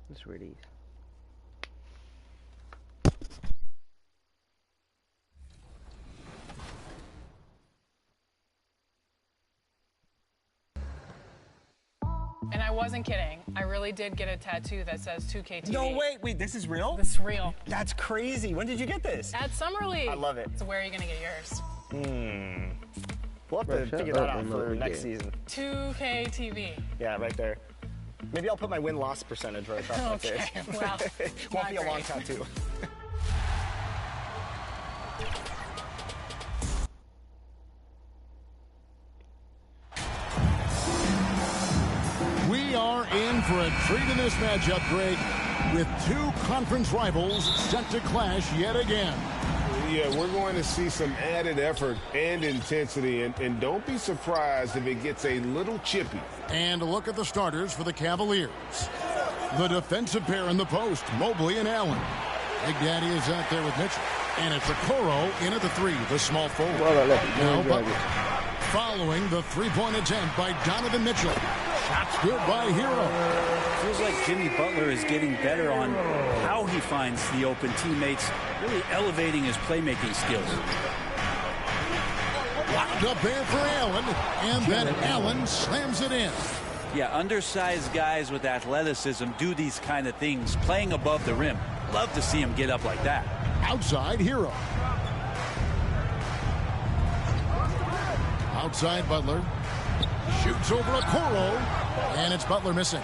Let's read these. And I wasn't kidding. I really did get a tattoo that says 2K TV. No, wait, this is real? This is real. That's crazy. When did you get this? At Summer League. I love it. So where are you going to get yours? We'll have to figure that out for next season. 2K TV. Yeah, right there. Maybe I'll put my win-loss percentage right across my face. Okay, well, Won't be a long tattoo. We are in for a treat in this matchup, Greg, with two conference rivals set to clash yet again. Yeah, we're going to see some added effort and intensity, and don't be surprised if it gets a little chippy. And a look at the starters for the Cavaliers. The defensive pair in the post, Mobley and Allen. Big Daddy is out there with Mitchell. And it's Okoro in at the three, the small forward. Now Butler. Following the three-point attempt by Donovan Mitchell. Shots good by Hero. Feels like Jimmy Butler is getting better on how he finds the open teammates, really elevating his playmaking skills. Locked up there for Allen, and then Allen slams it in. Yeah, undersized guys with athleticism do these kind of things, playing above the rim. Love to see him get up like that. Outside Hero. Outside Butler. Shoots over Okoro, and it's Butler missing.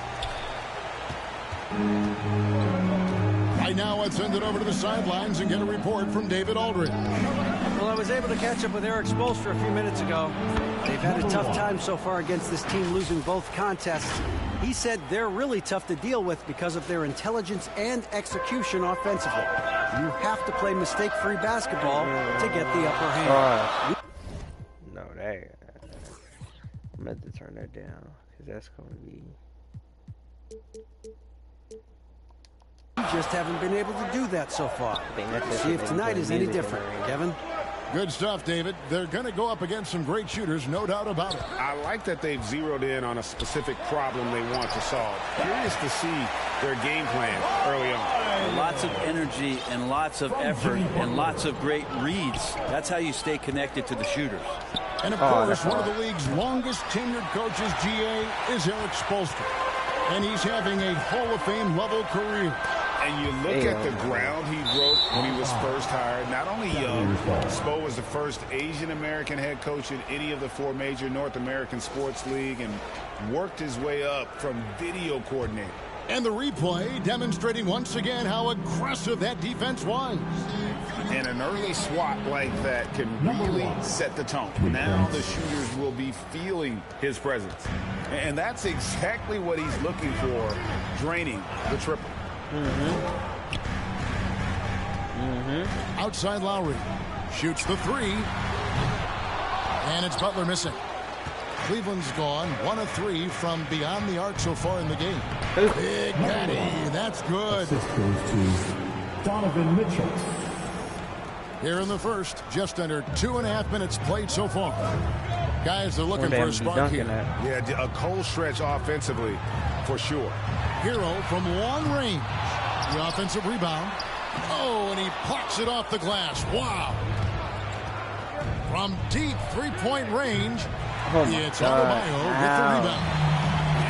Right now, let's send it over to the sidelines and get a report from David Aldridge. Well, I was able to catch up with Eric Spoelstra a few minutes ago. They've had a tough time so far against this team, losing both contests. He said they're really tough to deal with because of their intelligence and execution offensively. You have to play mistake-free basketball to get the upper hand. No, that. I'm going to turn that down because that's going to be. You just haven't been able to do that so far. See if tonight is any different, Kevin. Good stuff, David. They're going to go up against some great shooters, no doubt about it. I like that they've zeroed in on a specific problem they want to solve. Curious to see their game plan early on. Lots of energy and lots of effort and lots of great reads. That's how you stay connected to the shooters. And, of course, one of the league's longest tenured coaches, GA, is Eric Spoelstra. And he's having a Hall of Fame level career. And you look at the ground he broke when he was first hired. Not only young, Spo was the first Asian-American head coach in any of the four major North American sports league and worked his way up from video coordinator. And the replay demonstrating once again how aggressive that defense was. And an early swat like that can really set the tone. Now the shooters will be feeling his presence. And that's exactly what he's looking for, draining the triple. Outside Lowry. Shoots the three. And it's Butler missing. Cleveland's gone 1 of 3 from beyond the arc so far in the game. Big Daddy, that's good. This goes to Donovan Mitchell. Here in the first, just under 2.5 minutes played so far. Guys are looking for a spark here. Yeah, a cold stretch offensively, for sure. Hero from long range. The offensive rebound. Oh, and he plucks it off the glass. Wow. From deep three-point range, it's Adebayo with the rebound.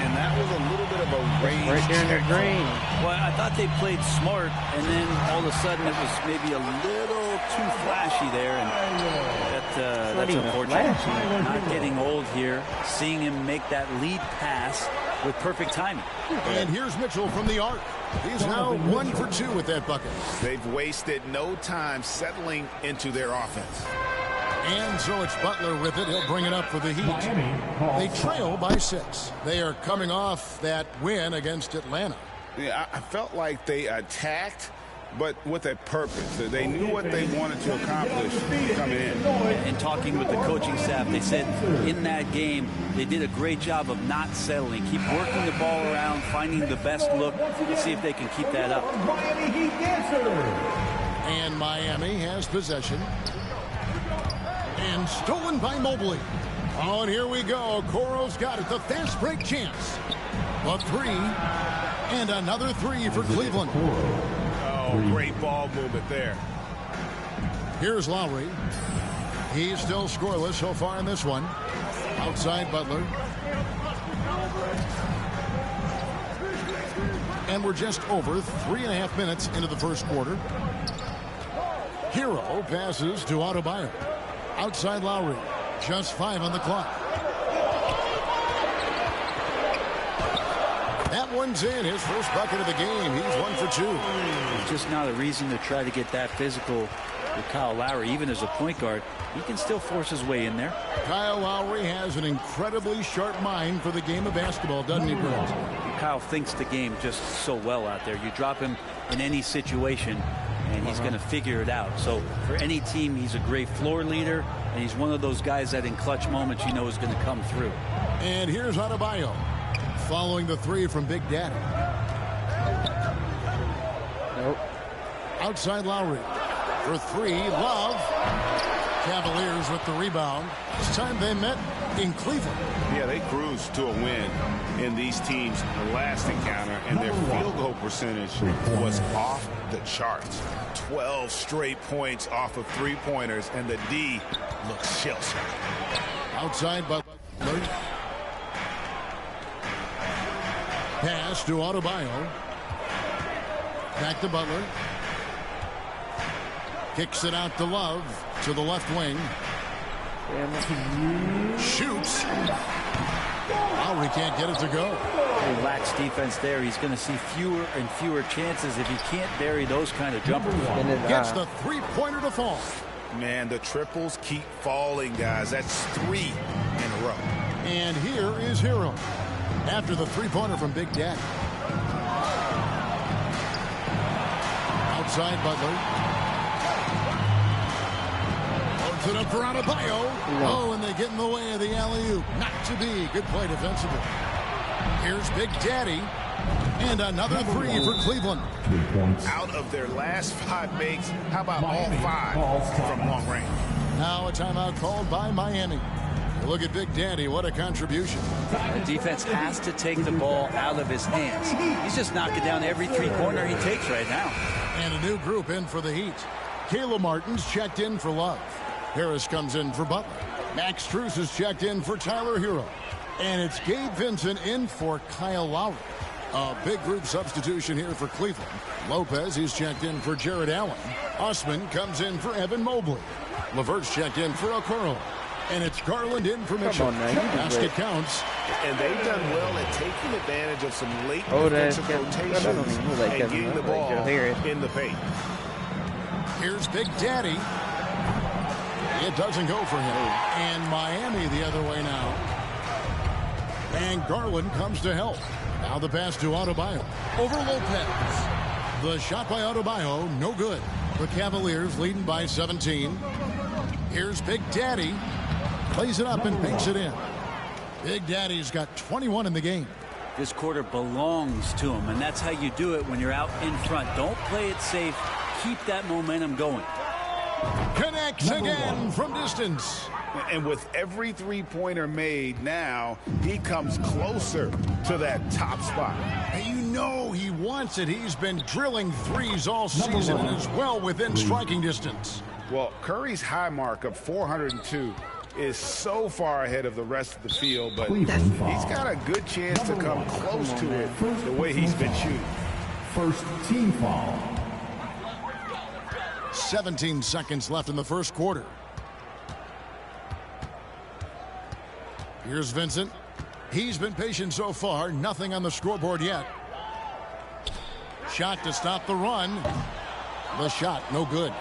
And that was a little bit of a range right there in the green. Well, I thought they played smart, and then all of a sudden it was maybe a little too flashy there, and that's unfortunate. Not getting old here, seeing him make that lead pass with perfect timing. And here's Mitchell from the arc. He's now 1 for 2 with that bucket. They've wasted no time settling into their offense. And so it's Butler with it. He'll bring it up for the Heat. They trail by 6. They are coming off that win against Atlanta. Yeah, I felt like they attacked, but with a purpose. They knew what they wanted to accomplish coming in. And talking with the coaching staff, they said in that game they did a great job of not settling. Keep working the ball around, finding the best look. Let's see if they can keep that up. And Miami has possession. And stolen by Mobley. Oh, and here we go. Coro's got it. The fast break chance. A three. And another three for Cleveland. Oh, great ball movement there. Here's Lowry. He's still scoreless so far in this one. Outside Butler. And we're just over 3.5 minutes into the first quarter. Hero passes to Adebayo. Outside Lowry. Just 5 on the clock. That one's in. His first bucket of the game. He's 1 for 2. There's just not a reason to try to get that physical with Kyle Lowry. Even as a point guard, he can still force his way in there. Kyle Lowry has an incredibly sharp mind for the game of basketball, doesn't he, Brent? Kyle thinks the game just so well out there. You drop him in any situation, and he's going to figure it out. So for any team, he's a great floor leader, and he's one of those guys that in clutch moments you know is going to come through. And here's Adebayo following the three from Big Daddy. Nope. Outside Lowry for three. Love. Cavaliers with the rebound. This time they met in Cleveland. Yeah, they cruised to a win in these teams' last encounter, and their field goal percentage was off the charts. 12 straight points off of three-pointers, and the D looks shell-shocked. Outside Butler. Pass to Adebayo. Back to Butler. Kicks it out to Love to the left wing. Shoots. Lowry can't get it to go. Relaxed defense there. He's going to see fewer and fewer chances if he can't bury those kind of jumpers. Gets the three-pointer to fall. Man, the triples keep falling, guys. That's 3 in a row. And here is Hero after the three-pointer from Big Daddy. Outside Butler. Loads it up for Adebayo. Oh, and they get in the way of the alley-oop. Not to be. Good play defensively. Here's Big Daddy. And another three for Cleveland. Out of their last 5 makes, how about all 5 from long range? Now a timeout called by Miami. Look at Big Daddy. What a contribution. The defense has to take the ball out of his hands. He's just knocking down every three-pointer he takes right now. And a new group in for the Heat. Kayla Martin's checked in for Love. Harris comes in for Butler. Max Strus is checked in for Tyler Hero. And it's Gabe Vincent in for Kyle Lowry. A big group substitution here for Cleveland. Lopez is checked in for Jared Allen. Osman comes in for Evan Mobley. LeVert's checked in for Okoro. And it's Garland in for Mitchell. Basket counts. And they've done well at taking advantage of some late defensive rotations and getting the ball in the paint. Here's Big Daddy. It doesn't go for him. And Miami the other way now. And Garland comes to help. Now the pass to Adebayo. Over Lopez. The shot by Adebayo, no good. The Cavaliers leading by 17. Here's Big Daddy. Plays it up and banks it in. Big Daddy's got 21 in the game. This quarter belongs to him, and that's how you do it when you're out in front. Don't play it safe. Keep that momentum going. Connects again from distance. And with every three-pointer made now, he comes closer to that top spot. And you know he wants it. He's been drilling threes all season and is well within striking distance. Well, Curry's high mark of 402 is so far ahead of the rest of the field, but he's got a good chance to come close to it the way he's been shooting. First team foul. 17 seconds left in the first quarter. Here's Vincent. He's been patient so far. Nothing on the scoreboard yet. Shot to stop the run. The shot, no good.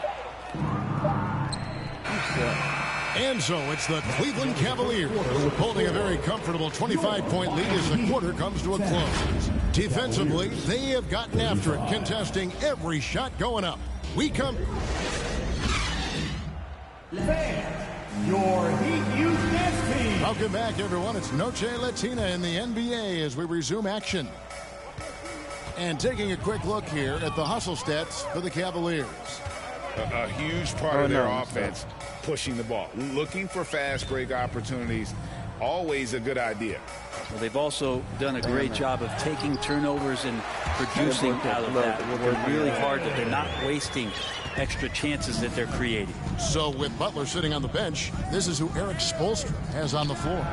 And so it's the Cleveland Cavaliers holding a very comfortable 25-point lead as the quarter comes to a close. Defensively, they have gotten after it, contesting every shot going up. We come... Your Heat Youth Dance Team. Welcome back, everyone. It's Noche Latina in the NBA as we resume action. And taking a quick look here at the hustle stats for the Cavaliers. A huge part of their offense pushing the ball. Looking for fast break opportunities, always a good idea. Well, they've also done a great job of taking turnovers and producing out of that. Working really hard that they're not wasting extra chances that they're creating. So with Butler sitting on the bench, this is who Eric Spoelstra has on the floor.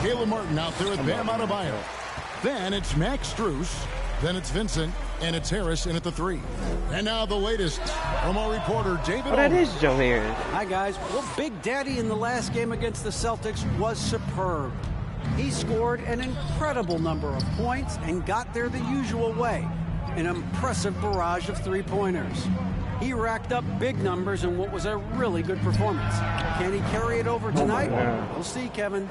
Caleb Martin out there with Bam Adebayo. Then it's Max Strus. Then it's Vincent. And it's Harris in at the 3. And now the latest from our reporter, David. That is Joe Harris. Hi, guys. Well, Big Daddy in the last game against the Celtics was superb. He scored an incredible number of points and got there the usual way. An impressive barrage of three-pointers. He racked up big numbers in what was a really good performance. Can he carry it over tonight? We'll see, Kevin.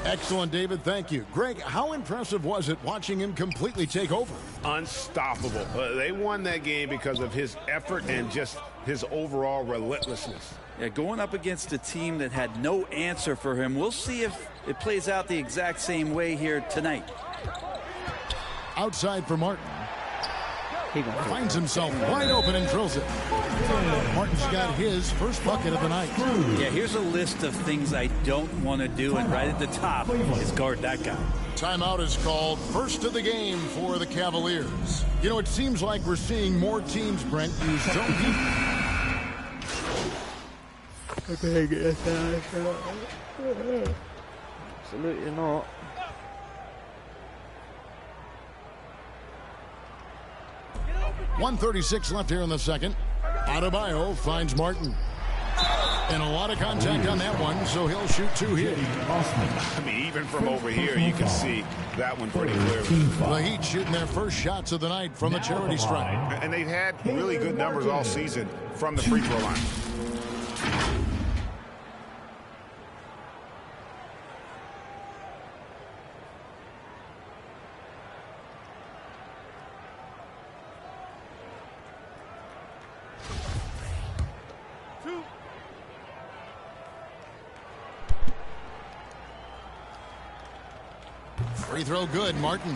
Excellent, David. Thank you. Greg, how impressive was it watching him completely take over? Unstoppable. They won that game because of his effort and just his overall relentlessness. Yeah, going up against a team that had no answer for him. We'll see if it plays out the exact same way here tonight. Outside for Martin. He finds himself wide open and drills it. Martin's got his first bucket of the night. Yeah, here's a list of things I don't want to do, and right at the top is guard that guy. Timeout is called. First of the game for the Cavaliers. You know, it seems like we're seeing more teams, Brent, use zone Absolutely not. .136 left here in the second. Adebayo finds Martin. And a lot of contact on that one, so he'll shoot 2 here. I mean, even from over here, you can see that one pretty clearly. The Heat shooting their first shots of the night from the charity stripe. And they've had really good numbers all season from the free throw line. Free throw good, Martin.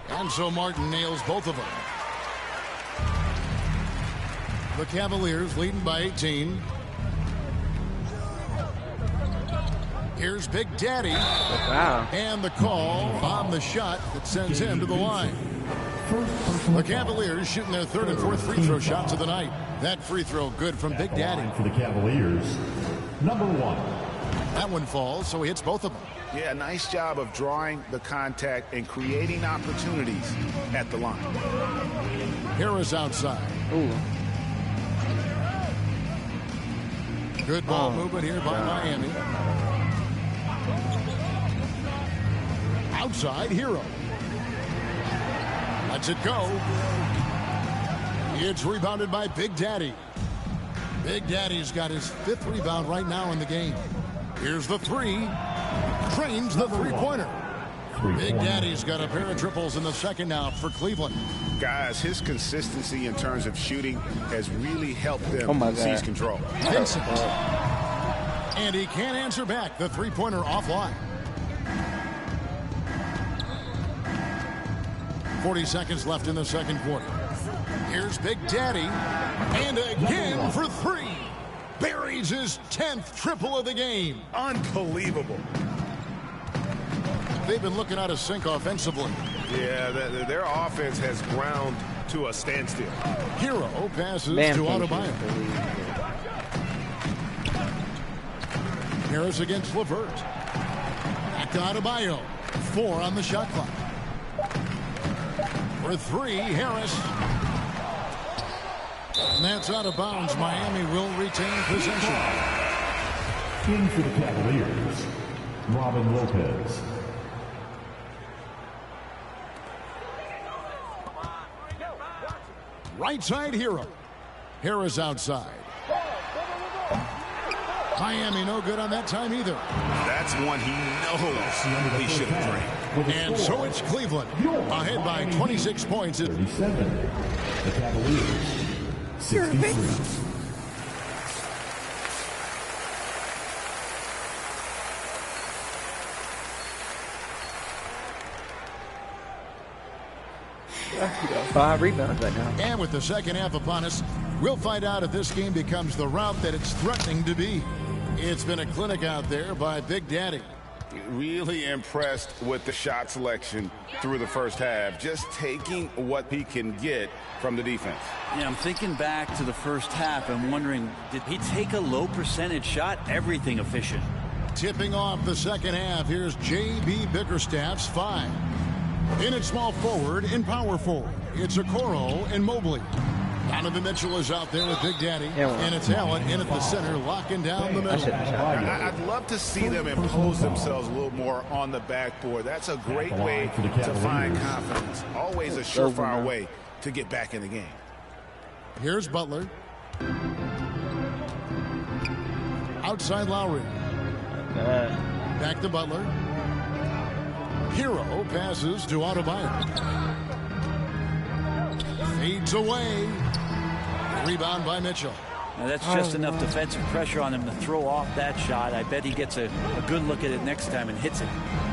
And so Martin nails both of them. The Cavaliers leading by 18. Here's Big Daddy. Wow. And the call on the shot that sends him to the line. The Cavaliers shooting their third and fourth free throw shots of the night. That free throw good from Big Daddy. For the Cavaliers, number 1. That one falls, so he hits both of them. Yeah, nice job of drawing the contact and creating opportunities at the line. Harris outside. Ooh. Good ball movement here by Miami. Outside, Hero. Lets it go. It's rebounded by Big Daddy. Big Daddy's got his 5th rebound right now in the game. Here's the 3. Trains the three-pointer. Big Daddy's got a pair of triples in the second now for Cleveland. Guys, his consistency in terms of shooting has really helped them seize control. Vincent. And he can't answer back. The three-pointer offline. 40 seconds left in the second quarter. Here's Big Daddy. And again for 3. Buries his 10th triple of the game. Unbelievable. They've been looking out of sync offensively. Yeah, their offense has ground to a standstill. Hero passes to Adebayo. Harris against Levert. Back to Adebayo. 4 on the shot clock. For 3, Harris. And that's out of bounds. Miami will retain possession. In for the Cavaliers, Robin Lopez. Right side, Hero. Harris outside. Miami no good on that time either. That's one he knows he should have drained. And so it's Cleveland ahead by 26 points. 37. The Cavaliers, 63. 5 rebounds right now. And with the second half upon us, we'll find out if this game becomes the rout that it's threatening to be. It's been a clinic out there by Big Daddy. Really impressed with the shot selection through the first half. Just taking what he can get from the defense. Yeah, I'm thinking back to the first half. I'm wondering, did he take a low percentage shot? Everything efficient. Tipping off the second half, here's J.B. Bickerstaff's 5. In at small forward and power forward, it's Okoro and Mobley. Donovan Mitchell is out there with Big Daddy, and it's Allen in at the center, locking down the middle. I'd love to see them impose themselves a little more on the backboard. That's a great way to find confidence. Always a surefire way to get back in the game. Here's Butler. Outside Lowry. Back to Butler. Hero passes to Adebayo. Fades away. Rebound by Mitchell. Now that's just enough defensive pressure on him to throw off that shot. I bet he gets a good look at it next time and hits it.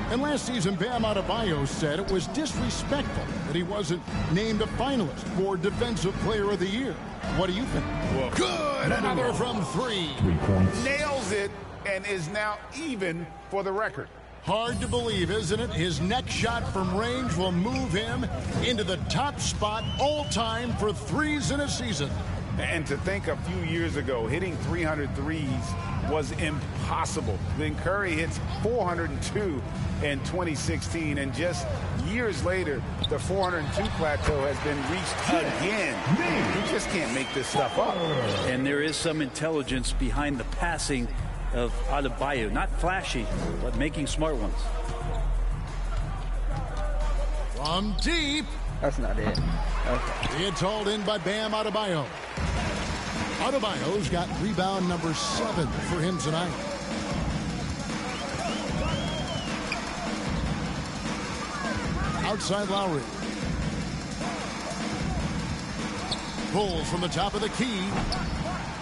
And last season, Bam Adebayo said it was disrespectful that he wasn't named a finalist for Defensive Player of the Year. What do you think? Well, good. Another from 3. 3 points. Nails it and is now even for the record. Hard to believe, isn't it? His next shot from range will move him into the top spot all time for threes in a season. And to think a few years ago, hitting 300 threes was impossible. Then Curry hits 402 in 2016, and just years later, the 402 plateau has been reached again. You just can't make this stuff up. And there is some intelligence behind the passing of Adebayo. Not flashy, but making smart ones. From deep. That's not it. Okay. It's hauled in by Bam Adebayo. Adebayo's got rebound number 7 for him tonight. Outside Lowry. Pulls from the top of the key.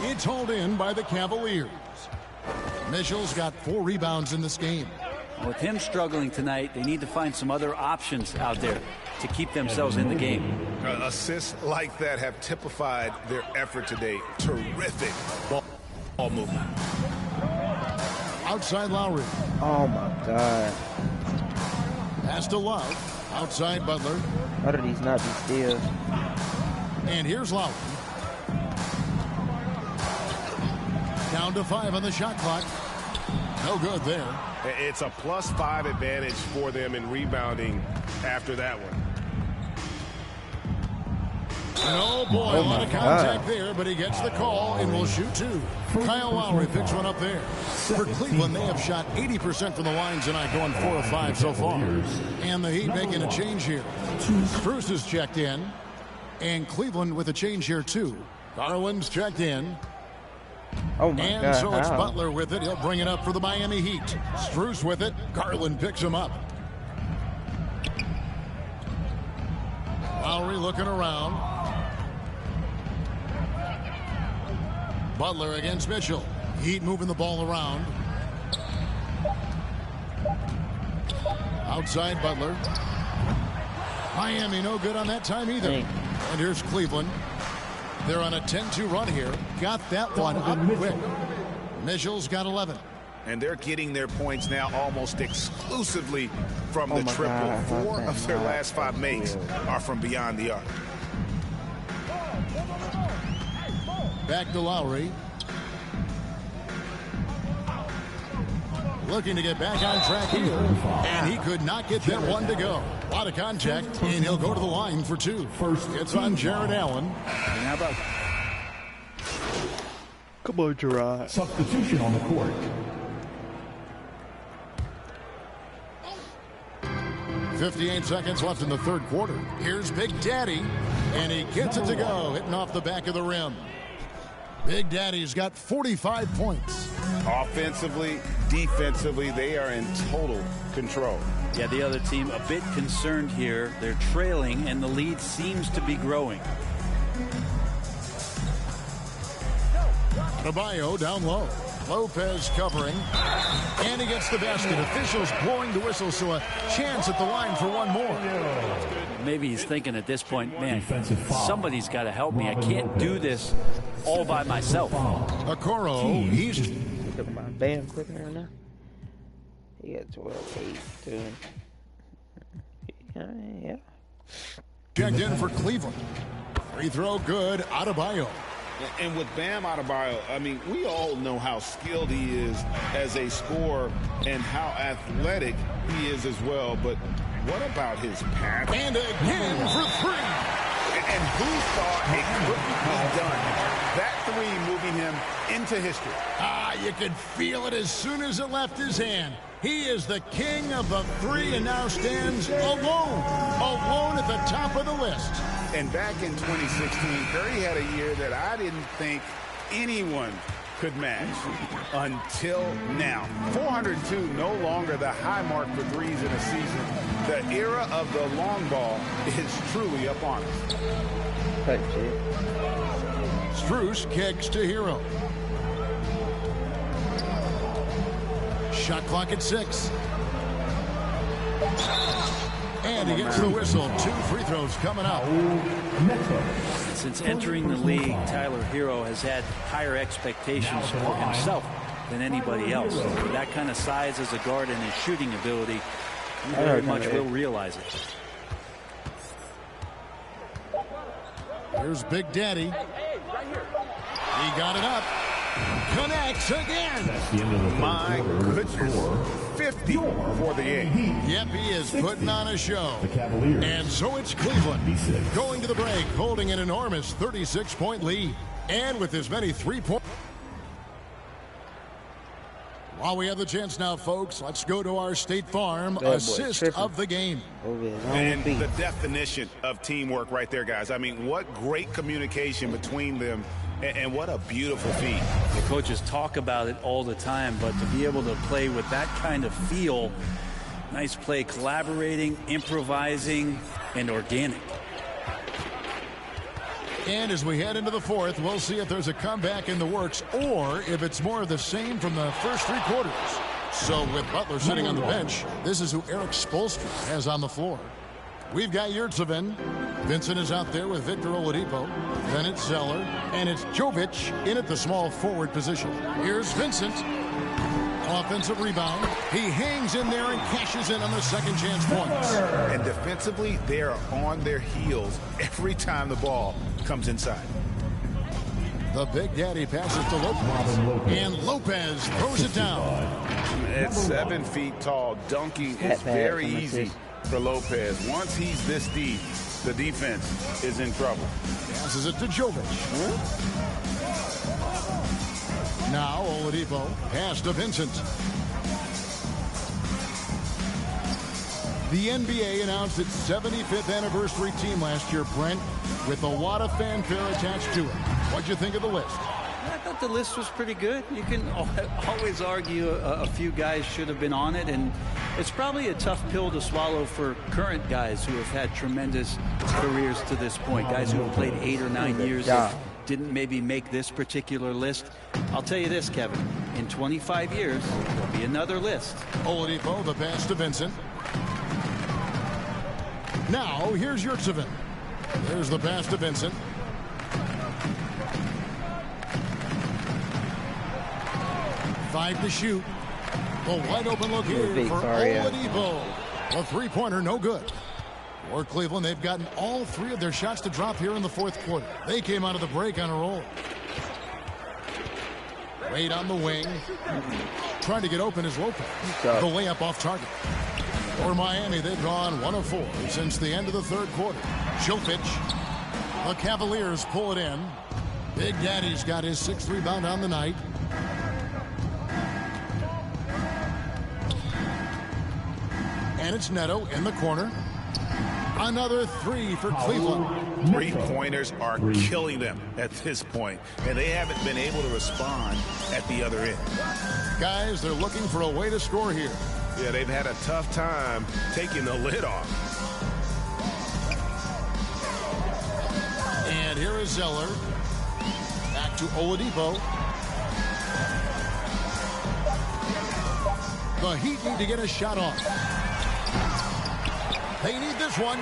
It's hauled in by the Cavaliers. Mitchell's got 4 rebounds in this game. With him struggling tonight, they need to find some other options out there to keep themselves in the game. Assists like that have typified their effort today. Terrific ball movement. Outside Lowry. Oh my God. Pass to Love. Outside Butler. How do these not be steals? And here's Lowry. Down to 5 on the shot clock. No good there. It's a +5 advantage for them in rebounding after that one. Oh boy, a lot of contact there, but he gets the call and will shoot 2. Kyle Lowry picks one up there. For Cleveland, they have shot 80% from the line tonight, going 4 of 5 so far. And the Heat making a change here. Strus is checked in, and Cleveland with a change here too. Garland's checked in. Oh my and God. So it's Butler with it. He'll bring it up for the Miami Heat. Strus with it. Garland picks him up. Lowry looking around. Butler against Mitchell. Heat moving the ball around. Outside Butler. Miami no good on that time either. Dang. And here's Cleveland. They're on a 10-2 run here. Got that one up quick. Mitchell's got 11. And they're getting their points now almost exclusively from the triple. God, 4 of their last 5 makes are from beyond the arc. Back to Lowry. Looking to get back on track here. And he could not get that one to go. A lot of contact, and he'll go to the line for 2. First, it's on Jared Allen. And how about... Come on, Gerard. Substitution on the court. .58 seconds left in the third quarter. Here's Big Daddy, and he gets it to go, hitting off the back of the rim. Big Daddy's got 45 points. Offensively, defensively, they are in total control. Yeah, the other team a bit concerned here. They're trailing, and the lead seems to be growing. Adebayo down low. Lopez covering. And he gets the basket. Officials blowing the whistle, so a chance at the line for one more. Maybe he's thinking at this point, man, somebody's got to help me. I can't do this all by myself. Okoro, he's... Look at my Bam quick right now. He got 12-8 too. Yeah. Checked in for Cleveland. Free throw good. Adebayo. And with Bam Adebayo, I mean, we all know how skilled he is as a scorer and how athletic he is as well. But what about his pass? And again for three. And who thought it couldn't be done? That three moving him into history. You could feel it as soon as it left his hand. He is the king of the three and now stands alone at the top of the list. And back in 2016, Curry had a year that I didn't think anyone could match until now. 402, no longer the high mark for threes in a season. The era of the long ball is truly upon us. Strus kicks to Hero. Shot clock at 6. And he gets the whistle. 2 free throws coming up. Since entering the league, Tyler Hero has had higher expectations for himself than anybody else. With that kind of size as a guard and his shooting ability, he very much will realize it. Here's Big Daddy. He got it up. Connects again. My goodness. 50 for the 8. Yep, he is putting on a show. And so it's Cleveland going to the break, holding an enormous 36-point lead. And with as many 3-point... While we have the chance now, folks, let's go to our State Farm assist of the game. And the definition of teamwork right there, guys. I mean, what great communication between them. And what a beautiful feat. The coaches talk about it all the time, but to be able to play with that kind of feel, nice play, collaborating, improvising, and organic. And as we head into the fourth, we'll see if there's a comeback in the works or if it's more of the same from the first 3 quarters. So with Butler sitting on the bench, this is who Eric Spoelstra has on the floor. We've got Yurtseven. Vincent is out there with Victor Oladipo. Then it's Zeller. And it's Jovic in at the small forward position. Here's Vincent. Offensive rebound. He hangs in there and cashes in on the second chance points. And defensively, they are on their heels every time the ball comes inside. The Big Daddy passes to Lopez. And Lopez throws it down. At 7 feet tall, dunking is very easy for Lopez. Once he's this deep, the defense is in trouble. Passes it to Jovic. Now Oladipo pass to Vincent. The NBA announced its 75th anniversary team last year, Brent, with a lot of fanfare attached to it. What'd you think of the list? I thought the list was pretty good. You can always argue a few guys should have been on it, and it's probably a tough pill to swallow for current guys who have had tremendous careers to this point, guys who have played 8 or 9 years that didn't maybe make this particular list. I'll tell you this, Kevin, in 25 years, there'll be another list. Oladipo, the pass to Vincent. Now, here's Yurtseven. There's the pass to Vincent. Five to shoot. A wide open look here for Oladipo. A three-pointer, no good. For Cleveland, they've gotten all 3 of their shots to drop here in the fourth quarter. They came out of the break on a roll. Wade on the wing. Trying to get open is Lopez. The layup off target. For Miami, they've gone 1 of 4 since the end of the third quarter. Jovic. The Cavaliers pull it in. Big Daddy's got his 6th rebound on the night. And it's Neto in the corner. Another 3 for Cleveland. Three-pointers are killing them at this point, and they haven't been able to respond at the other end. Guys, they're looking for a way to score here. Yeah, they've had a tough time taking the lid off. And here is Zeller. Back to Oladipo. The Heat need to get a shot off. They need this one.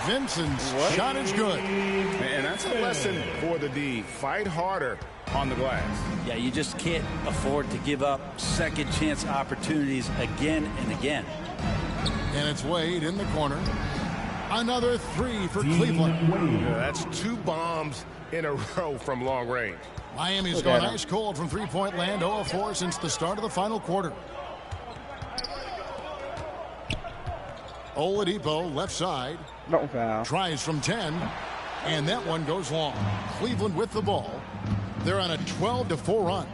Vincent's shot is good. And that's a lesson for the D. Fight harder on the glass. Yeah, you just can't afford to give up second chance opportunities again and again. And it's Wade in the corner. Another three for Cleveland. Yeah, that's 2 bombs in a row from long range. Miami's gone ice cold from three-point land, 0 of 4 since the start of the final quarter. Oladipo, left side. Don't foul. Tries from 10, and that one goes long. Cleveland with the ball. They're on a 12-4 run.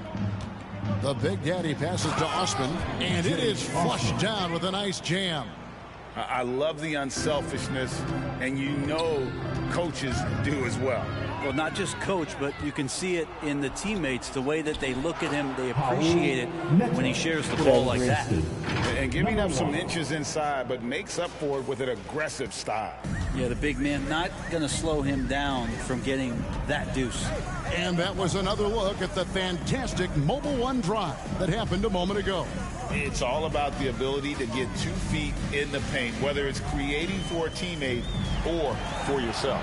The Big Daddy passes to Osman, and it is flushed down with a nice jam. I love the unselfishness, and you know coaches do as well. Well, not just coach, but you can see it in the teammates, the way that they look at him. They appreciate it when he shares the ball like that. And giving up some inches inside, but makes up for it with an aggressive style. Yeah, the big man not going to slow him down from getting that deuce. And that was another look at the fantastic Mobile One drive that happened a moment ago. It's all about the ability to get 2 feet in the paint, whether it's creating for a teammate or for yourself.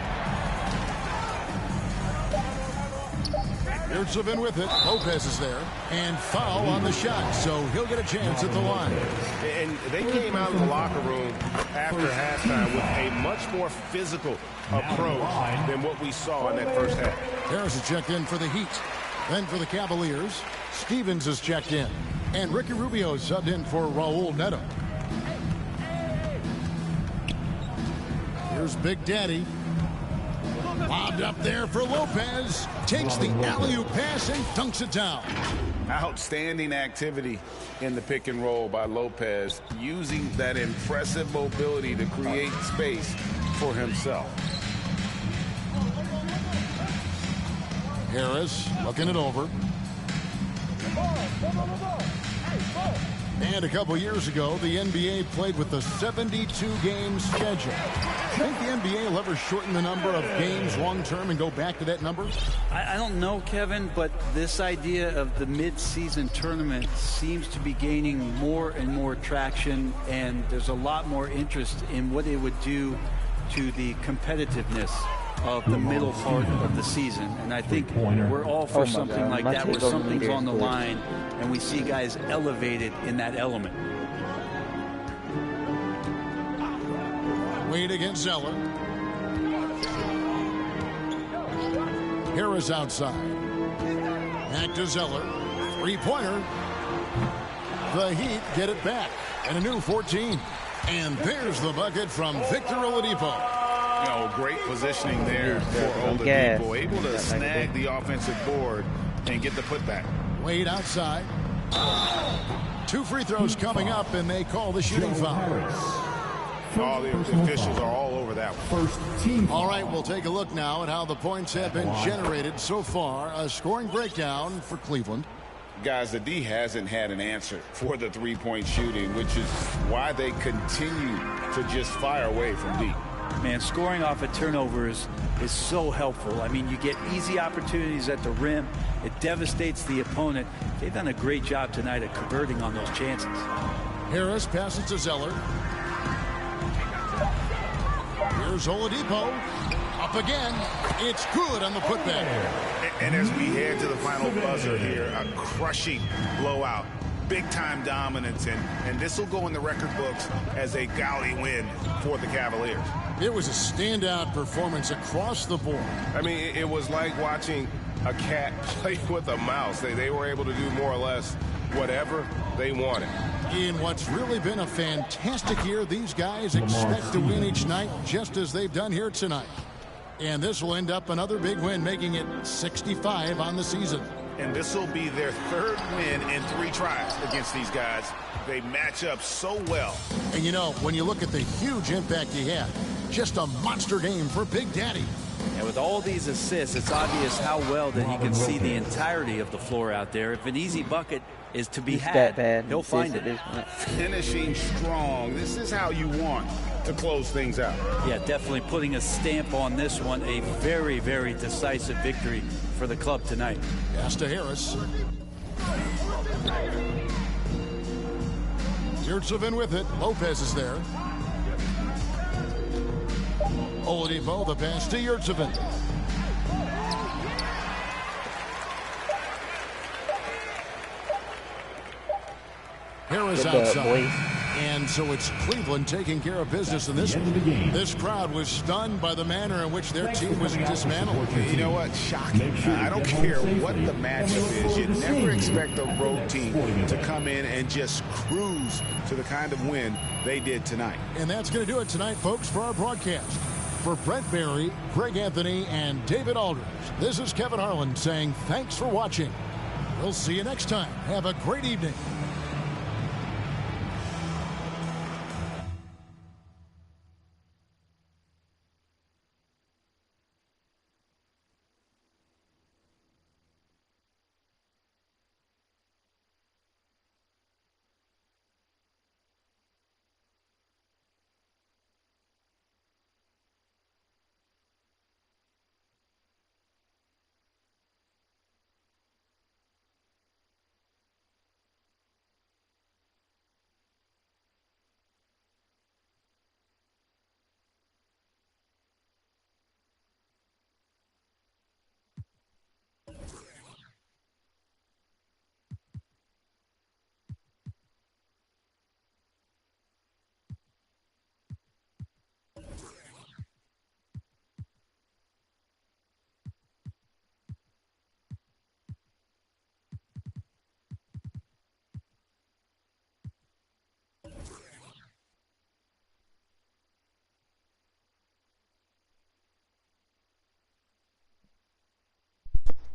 Here's Irving with it. Lopez is there. And foul on the shot, so he'll get a chance at the line. And they came out of the locker room after halftime with a much more physical approach than what we saw in that first half. Harris is checked in for the Heat. Then for the Cavaliers, Stevens is checked in. And Ricky Rubio subbed in for Raul Neto. Here's Big Daddy. Lobbed up there for Lopez. Takes the alley-oop pass and dunks it down. Outstanding activity in the pick and roll by Lopez, using that impressive mobility to create space for himself. Harris looking it over. And a couple years ago, the NBA played with the 72-game schedule. Think the NBA will ever shorten the number of games long-term and go back to that number? I don't know, Kevin, but this idea of the mid-season tournament seems to be gaining more and more traction, and there's a lot more interest in what it would do to the competitiveness of the middle part of the season. And I think we're all for something like that, where something's on the line and we see guys elevated in that element. Wade against Zeller. Harris outside. Back to Zeller. Three-pointer. The Heat get it back. And a new 14. And there's the bucket from Victor Oladipo. You know, great positioning there for Oladipo. Able to snag the offensive board and get the putback. Wade outside. 2 free throws coming up, and they call the shooting foul. All the officials are all over that one. All right, we'll take a look now at how the points have been generated so far. A scoring breakdown for Cleveland. Guys, the D hasn't had an answer for the three-point shooting, which is why they continue to just fire away from deep. Man, scoring off of turnovers is so helpful. I mean, you get easy opportunities at the rim. It devastates the opponent. They've done a great job tonight at converting on those chances. Harris passes to Zeller. Here's Oladipo. Up again. It's good on the putback. And as we head to the final buzzer here, a crushing blowout. Big-time dominance, and this will go in the record books as a gaudy win for the Cavaliers. It was a standout performance across the board. I mean, it was like watching a cat play with a mouse. They were able to do more or less whatever they wanted. In what's really been a fantastic year, these guys expect to win each night just as they've done here tonight. And this will end up another big win, making it 65 on the season. And this will be their 3rd win in 3 tries against these guys. They match up so well. And you know, when you look at the huge impact he had, just a monster game for Big Daddy. And with all these assists, it's obvious how well that he can see the entirety of the floor out there. If an easy bucket is to be had, he'll find it. Finishing strong. This is how you want to close things out. Yeah, definitely putting a stamp on this one. A very, very decisive victory for the club tonight. Pass to Harris. Yurtsevin with it. Lopez is there. Oladipo, the pass to Yurtsevin. Harris outside. And so it's Cleveland taking care of business in this one. This crowd was stunned by the manner in which their team was dismantled. You know what? Shocking. I don't care what the matchup is. You never expect a road team to come in and just cruise to the kind of win they did tonight. And that's going to do it tonight, folks, for our broadcast. For Brent Barry, Greg Anthony, and David Aldridge, this is Kevin Harlan saying thanks for watching. We'll see you next time. Have a great evening.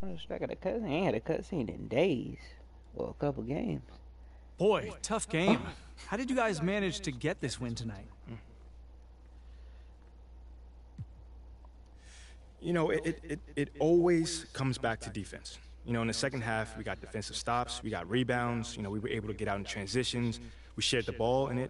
I got a cutscene. I ain't had a cutscene in days. Well, a couple games. Boy, tough game. How did you guys manage to get this win tonight? You know, it always comes back to defense. You know, in the second half, we got defensive stops, we got rebounds. You know, we were able to get out in transitions. We shared the ball, and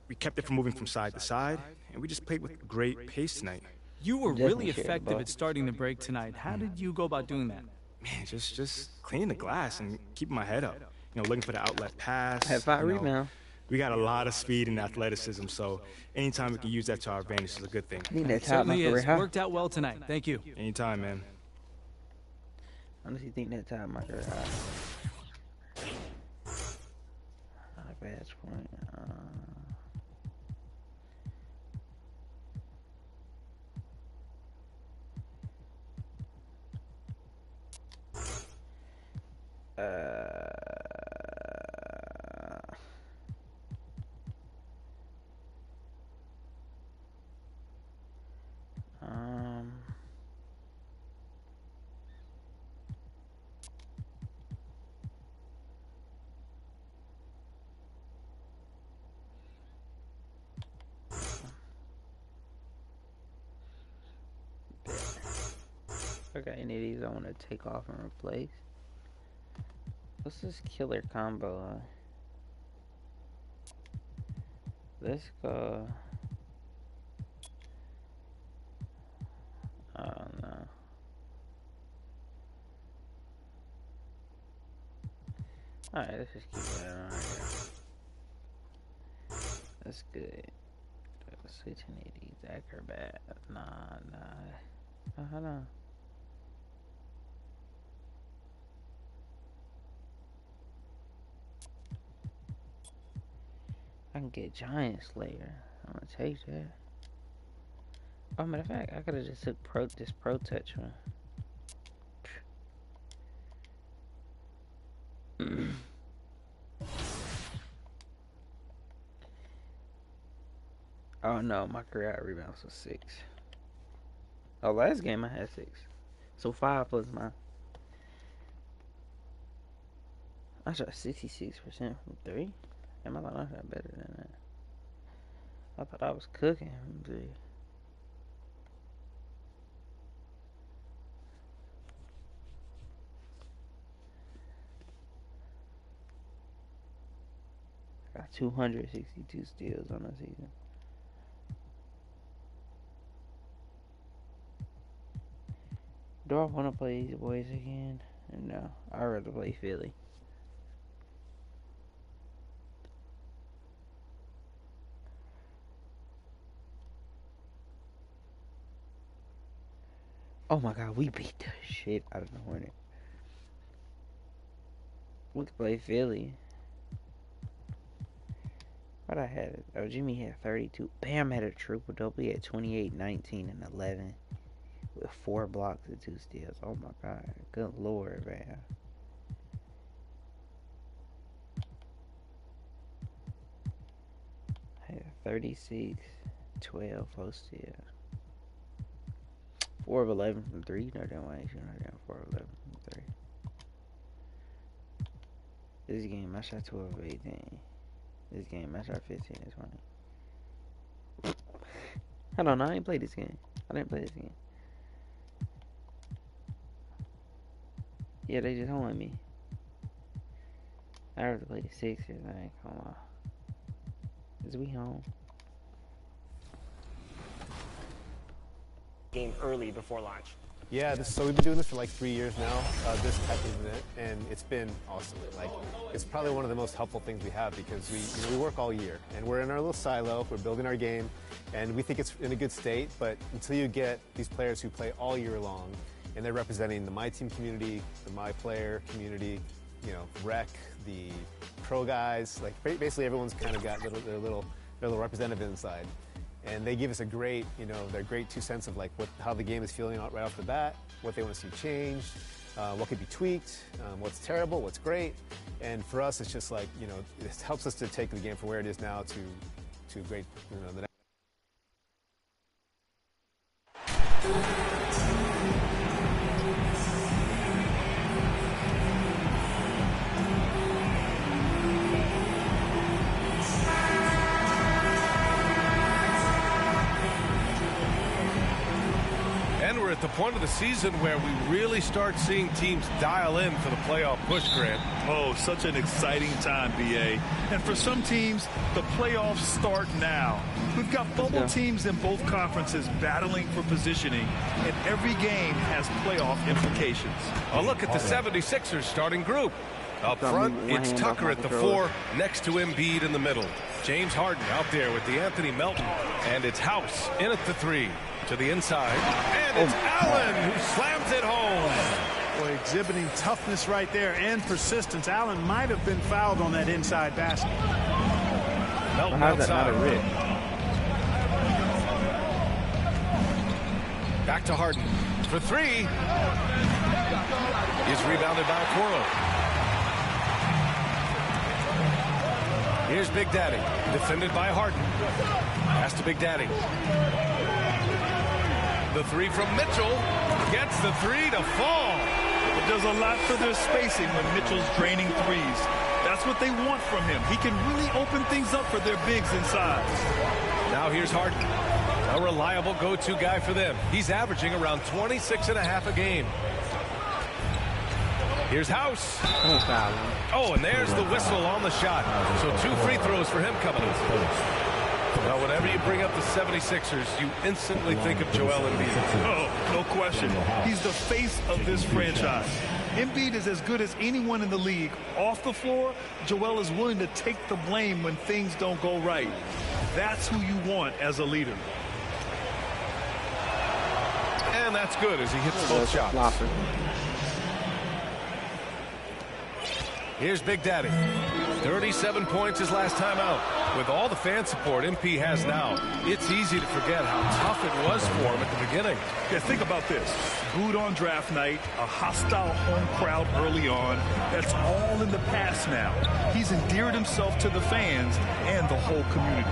we kept it from moving from side to side, and we just played with great pace tonight. You were really effective at starting the break tonight. How did you go about doing that? Man, just cleaning the glass and keeping my head up. You know, looking for the outlet pass. Had 5 rebounds. We got a lot of speed and athleticism, so anytime we can use that to our advantage is a good thing. It certainly is. Worked out well tonight. Thank you. Anytime, man. Honestly, think that time my career high. Not a bad point. Okay, any of these I want to take off and replace. What's this killer combo? Let's go. Oh no. Alright, let's just keep that on here. That's good. Switching these acrobat. Nah. Oh, hold on. I can get Giant Slayer. I'm gonna take that. Oh, matter of fact, I could have just took this Pro Touch one. Oh no, my career out rebounds was 6. Oh, last game I had 6. So 5 plus mine. I shot 66% from 3. Damn, I thought I shot better than that. I thought I was cooking from 3. Got 262 steals on the season. Do I want to play these boys again? No, I'd rather play Philly. Oh my God, we beat the shit out of the Hornets. We could play Philly. What I had? Oh, Jimmy had 32. Bam had a triple-double. He had 28, 19, and 11 with 4 blocks and 2 steals. Oh my God. Good Lord, man. I had 36, 12, 4 steals. 4 of 11 from 3. No damn way. You know damn 4 of 11 from 3. This game, I shot 12 of 18. This game, I shot 15 and 20. I don't know. I ain't played this game. I didn't play this game. Yeah, they just holding me. I have to play the Sixers. I ain't come on. Is we home? Game early before lunch. Yeah, so we've been doing this for like 3 years now, this type of event, and it's been awesome. Like, it's probably one of the most helpful things we have because we work all year, and we're in our little silo, we're building our game, and we think it's in a good state, but until you get these players who play all year long, and they're representing the My Team community, the My Player community, you know, Rec, the Pro guys, like basically everyone's kind of got their little representative inside. And they give us a great, you know, their great 2 cents of like how the game is feeling right off the bat, what they want to see changed, what could be tweaked, what's terrible, what's great. And for us, it's just like, you know, it helps us to take the game from where it is now to great, you know, the next. At the point of the season where we really start seeing teams dial in for the playoff push, Grant. Oh, such an exciting time, BA. And for some teams, the playoffs start now. We've got bubble teams in both conferences battling for positioning, and every game has playoff implications. A look at the 76ers starting group. Up front, it's Tucker at the 4, next to Embiid in the middle. James Harden out there with DeAnthony Melton, and it's House in at the 3. To the inside, and it's Allen who slams it home. Boy, exhibiting toughness right there and persistence. Allen might have been fouled on that inside basket. Melton outside. Back to Harden for 3. He's rebounded by Okoro. Here's Big Daddy, defended by Harden. Pass to Big Daddy. The 3 from Mitchell, gets the 3 to fall. It does a lot for their spacing when Mitchell's draining threes. That's what they want from him. He can really open things up for their bigs inside. Now here's Harden, a reliable go-to guy for them. He's averaging around 26.5 a game. Here's House. Oh, and there's the whistle on the shot. So 2 free throws for him coming up. Now, whenever you bring up the 76ers, you instantly think of Joel Embiid. Oh, no question. He's the face of this franchise. Embiid is as good as anyone in the league. Off the floor, Joel is willing to take the blame when things don't go right. That's who you want as a leader. And that's good as he hits both shots. Here's Big Daddy. 37 points his last time out. With all the fan support MP has now, it's easy to forget how tough it was for him at the beginning. Yeah, think about this. Booed on draft night, a hostile home crowd early on. That's all in the past now. He's endeared himself to the fans and the whole community.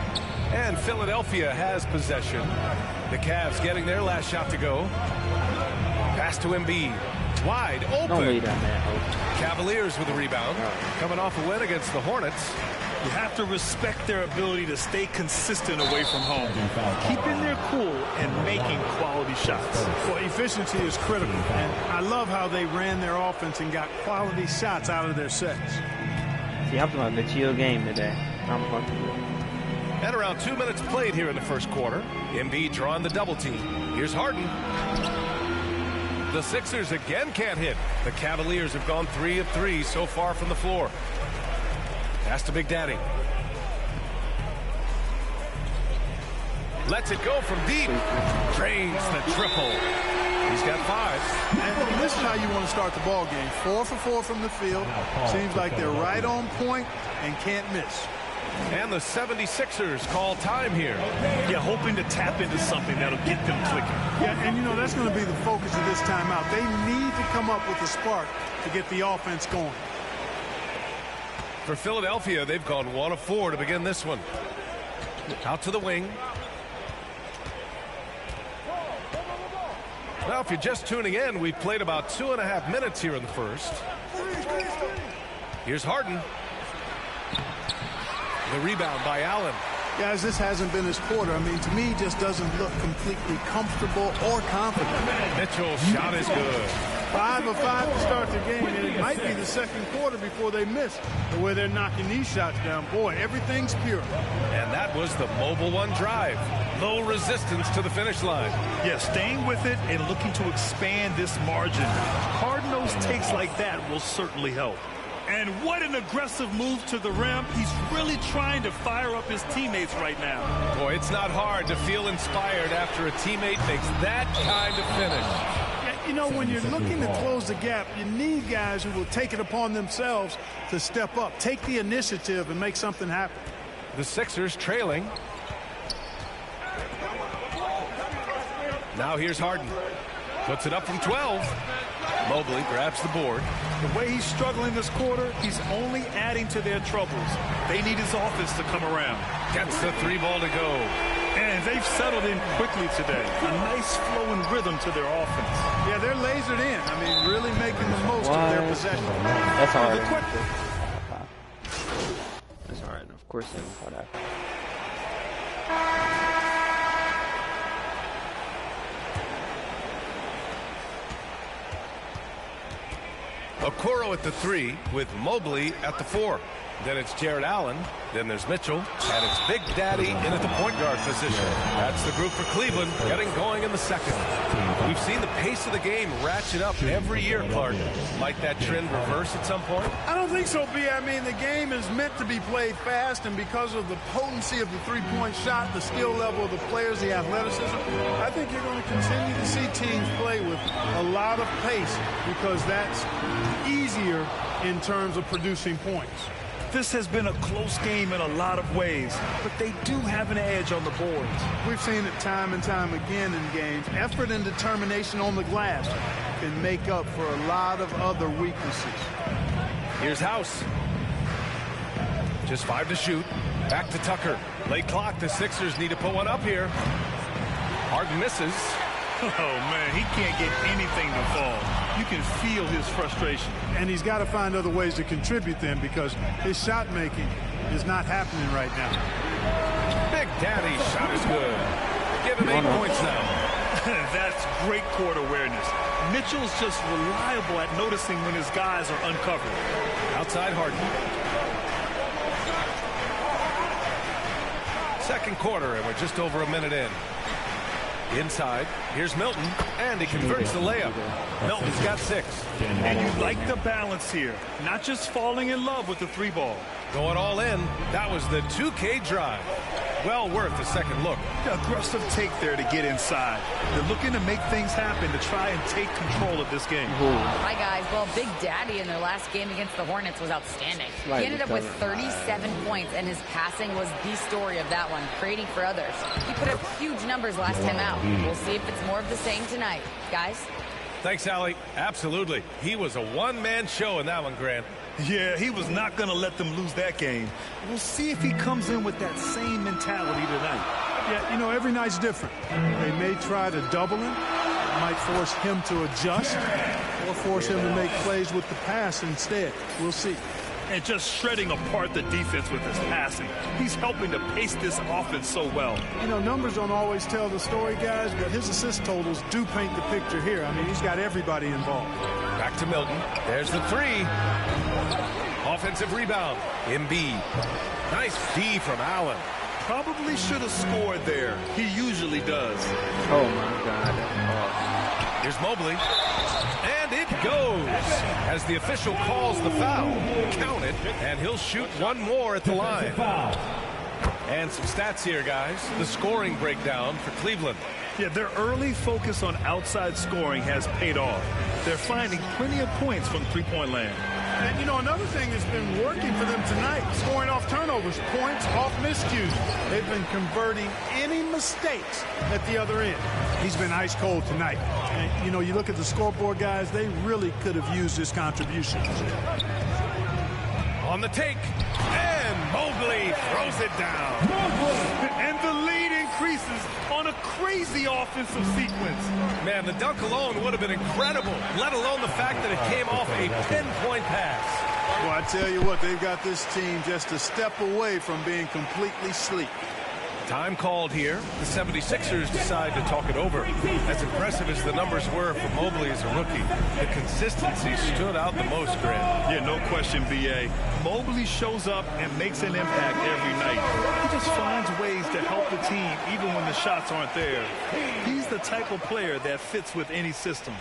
And Philadelphia has possession. The Cavs getting their last shot to go. Pass to Embiid. Wide open. Cavaliers with a rebound. Coming off a win against the Hornets. You have to respect their ability to stay consistent away from home. Keeping their cool and making quality shots. Well, efficiency is critical. And I love how they ran their offense and got quality shots out of their sets. See, I'm talking the chill game today. I'm fucking good. And around 2 minutes played here in the first quarter. Embiid drawing the double team. Here's Harden. The Sixers again can't hit. The Cavaliers have gone 3 of 3 so far from the floor. Pass to Big Daddy. Lets it go from deep. Drains the triple. He's got 5. And this is how you want to start the ball game. 4 for 4 from the field. Seems like they're right on point and can't miss. And the 76ers call time here. Yeah, hoping to tap into something that'll get them clicking. Yeah, and you know, that's going to be the focus of this timeout. They need to come up with a spark to get the offense going. For Philadelphia, they've gone 1 of 4 to begin this one. Out to the wing. Well, if you're just tuning in, we've played about 2.5 minutes here in the first. Here's Harden. The rebound by Allen. Guys, this hasn't been his quarter. I mean, to me, just doesn't look completely comfortable or confident. Mitchell's shot is good. 5 of 5 to start the game, and it might be the second quarter before they miss. The way they're knocking these shots down, boy, everything's pure. And that was the Mobile One drive. Low resistance to the finish line. Yeah, staying with it and looking to expand this margin. Hard-nosed takes like that will certainly help. And what an aggressive move to the rim. He's really trying to fire up his teammates right now. Boy, it's not hard to feel inspired after a teammate makes that kind of finish. Yeah, you know, when you're looking to close the gap, you need guys who will take it upon themselves to step up, take the initiative, and make something happen. The Sixers trailing. Now here's Harden. Puts it up from 12. Mobley grabs the board. The way he's struggling this quarter, he's only adding to their troubles. They need his offense to come around. Gets the 3 ball to go. And they've settled in quickly today. A nice flowing rhythm to their offense. Yeah, they're lasered in. I mean, really making the most of their possession. That's hard. That's hard. Of course they haven't caught after. Okoro at the 3 with Mobley at the 4. Then it's Jared Allen. Then there's Mitchell. And it's Big Daddy in at the point guard position. That's the group for Cleveland getting going in the second. We've seen the pace of the game ratchet up every year, Clark. Might that trend reverse at some point? I don't think so, B. I mean, the game is meant to be played fast, and because of the potency of the three-point shot, the skill level of the players, the athleticism, I think you're going to continue to see teams play with a lot of pace because that's easier in terms of producing points. This has been a close game in a lot of ways, but they do have an edge on the boards. We've seen it time and time again in games. Effort and determination on the glass can make up for a lot of other weaknesses. Here's House. Just 5 to shoot. Back to Tucker. Late clock. The Sixers need to put one up here. Harden misses. Oh, man, he can't get anything to fall. You can feel his frustration. And he's got to find other ways to contribute then because his shot making is not happening right now. Big Daddy's shot is good. Give him 8 points now. That's great court awareness. Mitchell's just reliable at noticing when his guys are uncovered. Outside Harden. Second quarter, and we're just over a minute in. Inside, here's Milton, and he converts the layup. Milton's got 6. And you like the balance here. Not just falling in love with the 3 ball. Going all in. That was the 2K drive. Well worth a second look. Aggressive take there to get inside. They're looking to make things happen to try and take control of this game. Hi, guys. Well, Big Daddy in their last game against the Hornets was outstanding. He ended up with 37 points, and his passing was the story of that one, creating for others. He put up huge numbers last time out. We'll see if it's more of the same tonight. Guys? Thanks, Allie. Absolutely. He was a one-man show in that one, Grant. Yeah, he was not going to let them lose that game. We'll see if he comes in with that same mentality tonight. Yeah, you know, every night's different. They may try to double him. It might force him to adjust or force him to make plays with the pass instead. We'll see. And just shredding apart the defense with his passing. He's helping to pace this offense so well. You know, numbers don't always tell the story, guys, but his assist totals do paint the picture here. I mean, he's got everybody involved. Back to Milton. There's the 3. Offensive rebound. Embiid. Nice D from Allen. Probably should have scored there. He usually does. Oh, my God. Here's Mobley. And it goes. As the official calls the foul. Count it. And he'll shoot one more at the line. And some stats here, guys. The scoring breakdown for Cleveland. Yeah, their early focus on outside scoring has paid off. They're finding plenty of points from three-point land. And, you know, another thing that's been working for them tonight, scoring off turnovers, points off miscues. They've been converting any mistakes at the other end. He's been ice cold tonight. And, you know, you look at the scoreboard, guys, they really could have used this contribution. On the take, and Mobley throws it down. And the lead increases on a crazy offensive sequence. Man, the dunk alone would have been incredible, let alone the fact that it came off a pinpoint pass. Well, I tell you what, they've got this team just a step away from being completely sleek. Time called here. The 76ers decide to talk it over. As impressive as the numbers were for Mobley as a rookie, the consistency stood out the most, Grant. Yeah, no question, B.A. Mobley shows up and makes an impact every night. He just finds ways to help the team even when the shots aren't there. He's the type of player that fits with any system.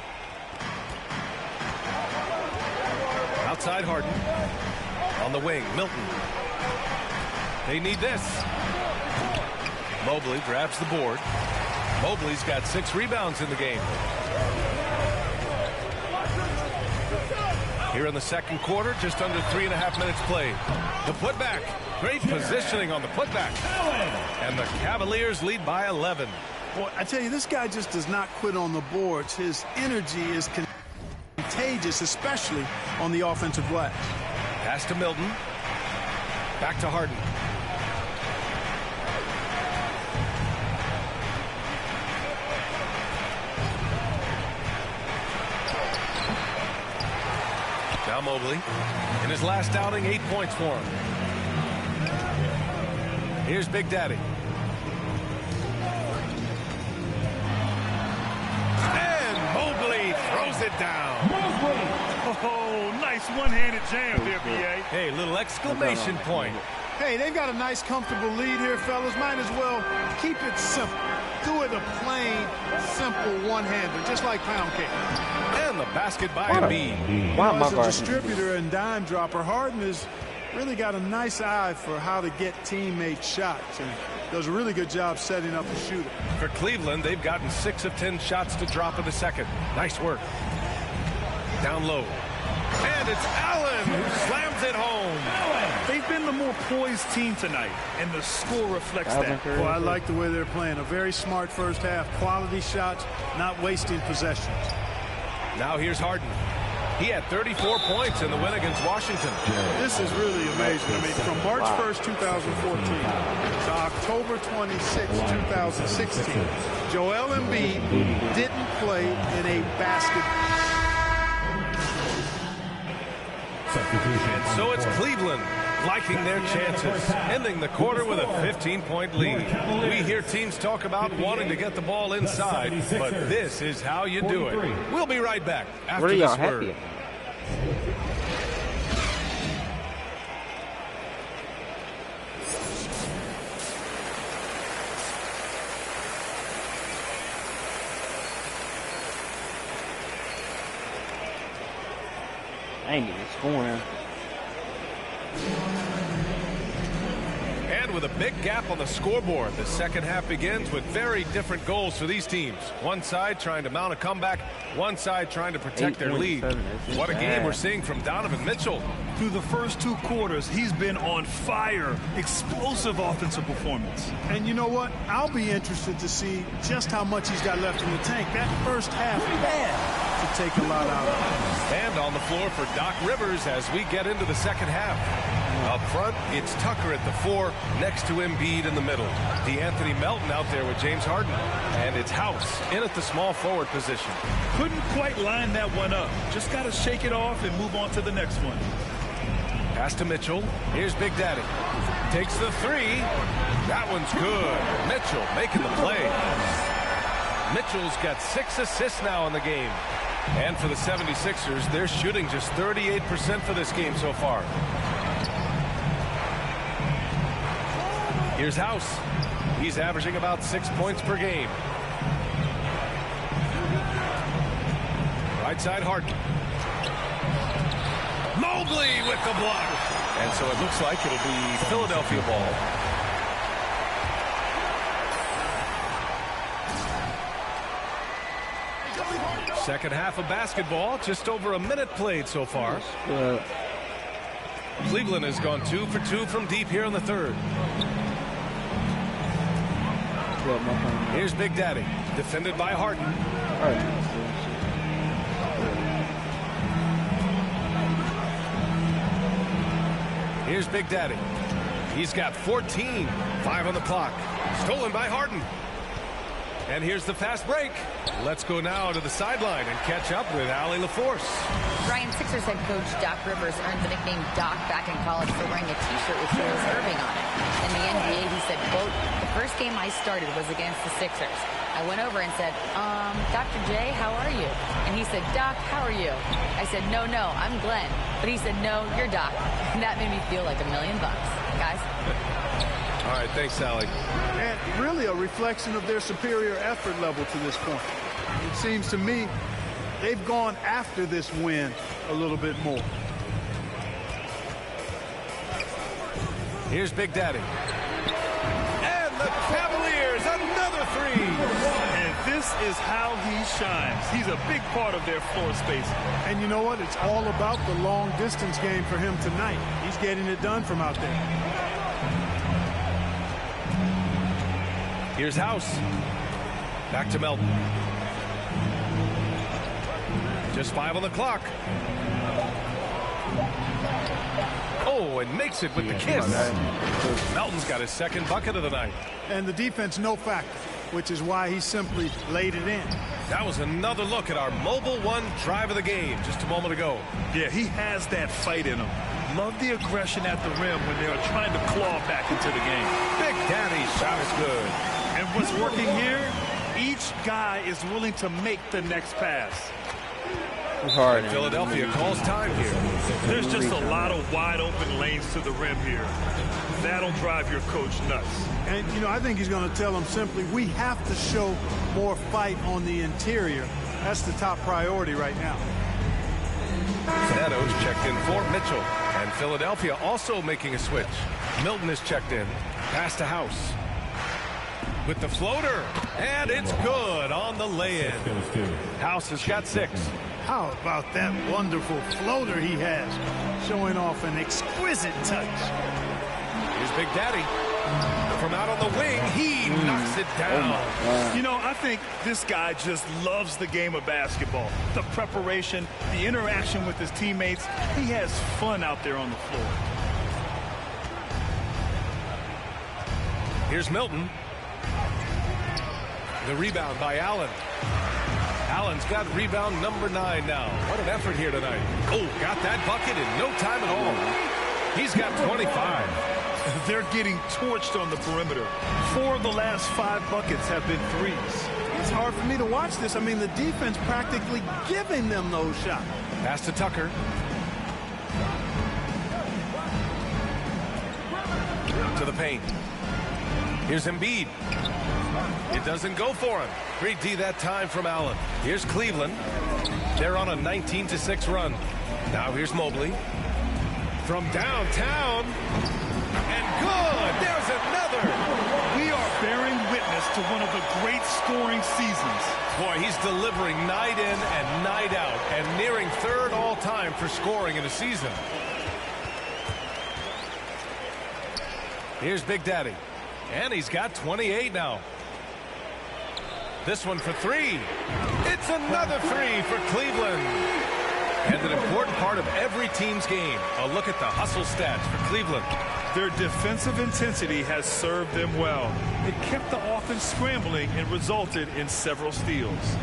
Outside Harden. On the wing, Milton. They need this. Mobley grabs the board. Mobley's got 6 rebounds in the game. Here in the second quarter, just under 3.5 minutes played. The putback. Great positioning on the putback. And the Cavaliers lead by 11. Boy, I tell you, this guy just does not quit on the boards. His energy is contagious, especially on the offensive glass. Pass to Milton. Back to Harden. Now Mobley, in his last outing, 8 points for him. Here's Big Daddy. And Mobley throws it down. Oh, nice one-handed jam there, B.A. Hey, little exclamation point. Hey, they've got a nice, comfortable lead here, fellas. Might as well keep it simple. Do it a plain, simple one-hander, just like pound cake. And the basket by Embiid. As a distributor and dime dropper, Harden has really got a nice eye for how to get teammate shots and does a really good job setting up a shooter. For Cleveland, they've gotten 6 of 10 shots to drop in the second. Nice work. Down low. And it's Allen who slams it home. They've been the more poised team tonight, and the score reflects that. Well, I like the way they're playing. A very smart first half. Quality shots, not wasting possessions. Now here's Harden. He had 34 points in the win against Washington. This is really amazing. I mean, from March 1st, 2014 to October 26, 2016, Joel Embiid didn't play in a basket. And so it's Cleveland liking their chances, ending the quarter with a 15-point lead. We hear teams talk about wanting to get the ball inside, but this is how you do it. We'll be right back after this word. I ain't even scoring. And with a big gap on the scoreboard, the second half begins with very different goals for these teams. One side trying to mount a comeback, one side trying to protect their lead. What a game we're seeing from Donovan Mitchell. Through the first 2 quarters, he's been on fire. Explosive offensive performance. And you know what? I'll be interested to see just how much he's got left in the tank. That first half had to take a lot out of it. And on the floor for Doc Rivers as we get into the second half. Up front, it's Tucker at the 4, next to Embiid in the middle. DeAnthony Melton out there with James Harden. And it's House in at the small forward position. Couldn't quite line that one up. Just got to shake it off and move on to the next one. Pass to Mitchell. Here's Big Daddy. Takes the 3. That one's good. Mitchell making the play. Mitchell's got 6 assists now in the game. And for the 76ers, they're shooting just 38% for this game so far. Here's House. He's averaging about 6 points per game. Right side, Harden. Mobley with the block. And so it looks like it'll be Philadelphia ball. Second half of basketball, just over a minute played so far. Cleveland has gone 2 for 2 from deep here in the third. Here's Big Daddy, defended by Harden. Here's Big Daddy. He's got 14, 5 on the clock. Stolen by Harden. And here's the fast break. Let's go now to the sideline and catch up with Allie LaForce. Ryan, Sixers head coach Doc Rivers earned the nickname Doc back in college for wearing a T-shirt with Charles Irving on it. In the NBA, he said, quote, "The first game I started was against the Sixers. I went over and said, Dr. J, how are you?" And he said, "Doc, how are you?" I said, no, I'm Glenn." But he said, "No, you're Doc." And that made me feel like $1 million. Guys? All right, thanks, Allie. And really a reflection of their superior effort level to this point. It seems to me they've gone after this win a little bit more. Here's Big Daddy. And the Cavaliers, another three. And this is how he shines. He's a big part of their floor space. And you know what? It's all about the long distance game for him tonight. He's getting it done from out there. Here's House. Back to Melton. Just 5 on the clock. Oh, and makes it with the kiss. Melton's got his second bucket of the night. And the defense no factor, which is why he simply laid it in. That was another look at our Mobile One drive of the game just a moment ago. Yeah, he has that fight in him. Love the aggression at the rim when they are trying to claw back into the game. Big Daddy's shot is good. And what's working here, each guy is willing to make the next pass. It's hard. And Philadelphia calls time here. There's just a lot of wide open lanes to the rim here. That'll drive your coach nuts. And, you know, I think he's going to tell them simply, we have to show more fight on the interior. That's the top priority right now. Neto's checked in for Mitchell. And Philadelphia also making a switch. Milton is checked in. Pass to House. With the floater. And it's good on the lay-in. House has got 6. How about that wonderful floater he has? Showing off an exquisite touch. Here's Big Daddy. From out on the wing, he knocks it down. You know, I think this guy just loves the game of basketball. The preparation, the interaction with his teammates. He has fun out there on the floor. Here's Milton. The rebound by Allen. Allen's got rebound number 9 now. What an effort here tonight. Oh, got that bucket in no time at all. He's got 25. They're getting torched on the perimeter. 4 of the last 5 buckets have been threes. It's hard for me to watch this. I mean, the defense practically giving them those shots. Pass to Tucker. To the paint. Here's Embiid. It doesn't go for him. Great D that time from Allen. Here's Cleveland. They're on a 19-6 run. Now here's Mobley. From downtown. And good. There's another. We are bearing witness to one of the great scoring seasons. Boy, he's delivering night in and night out and nearing 3rd all-time for scoring in a season. Here's Big Daddy. And he's got 28 now. This one for 3. It's another 3 for Cleveland. And an important part of every team's game. A look at the hustle stats for Cleveland. Their defensive intensity has served them well. It kept the offense scrambling and resulted in several steals.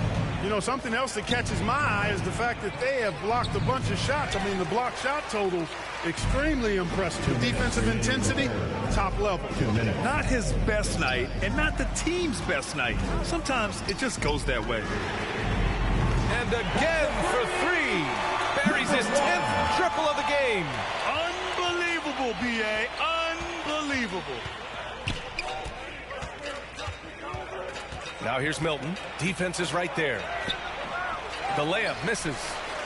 You know, something else that catches my eye is the fact that they have blocked a bunch of shots. I mean, the block shot total, extremely impressive. Defensive intensity, top level. Not his best night and not the team's best night. Sometimes it just goes that way. And again for 3. Buries his 10th triple of the game. Unbelievable, B.A. Unbelievable. Now here's Milton. Defense is right there. The layup misses.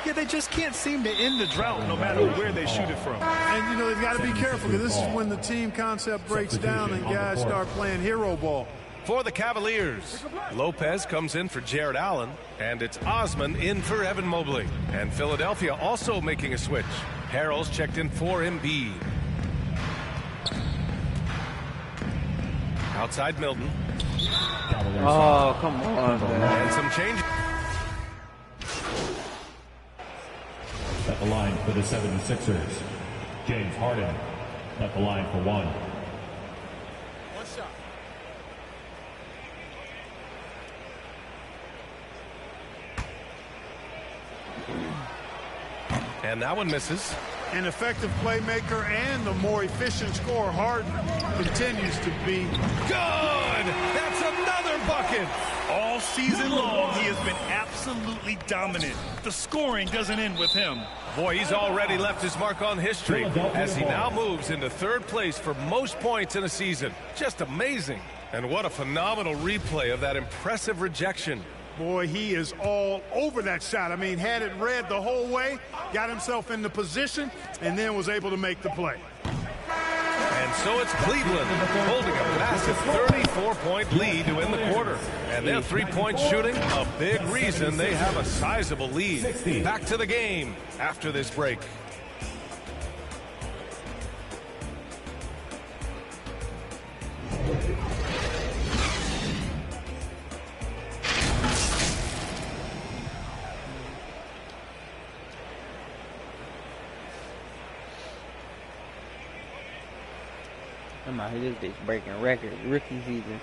Yeah, they just can't seem to end the drought no matter where they shoot it from. And, you know, they've got to be careful because this is when the team concept breaks down and guys start playing hero ball. for the Cavaliers. Lopez comes in for Jared Allen, and it's Osman in for Evan Mobley. And Philadelphia also making a switch. Harrell's checked in for Embiid. Outside Milton. Oh, come on, man. And some change. At the line for the 76ers, James Harden. At the line for 1. One shot. And that one misses. An effective playmaker and the more efficient scorer, Harden, continues to be good. That's another bucket. All season long, he has been absolutely dominant. The scoring doesn't end with him. Boy, he's already left his mark on history as he now moves into third place for most points in a season. Just amazing. And what a phenomenal replay of that impressive rejection. Boy, he is all over that shot. I mean, had it read the whole way, got himself into position, and then was able to make the play. And so it's Cleveland holding a massive 34-point lead to win the quarter. And their three-point shooting, a big reason they have a sizable lead. Back to the game after this break. I'm out here, this bitch breaking records, rookie season.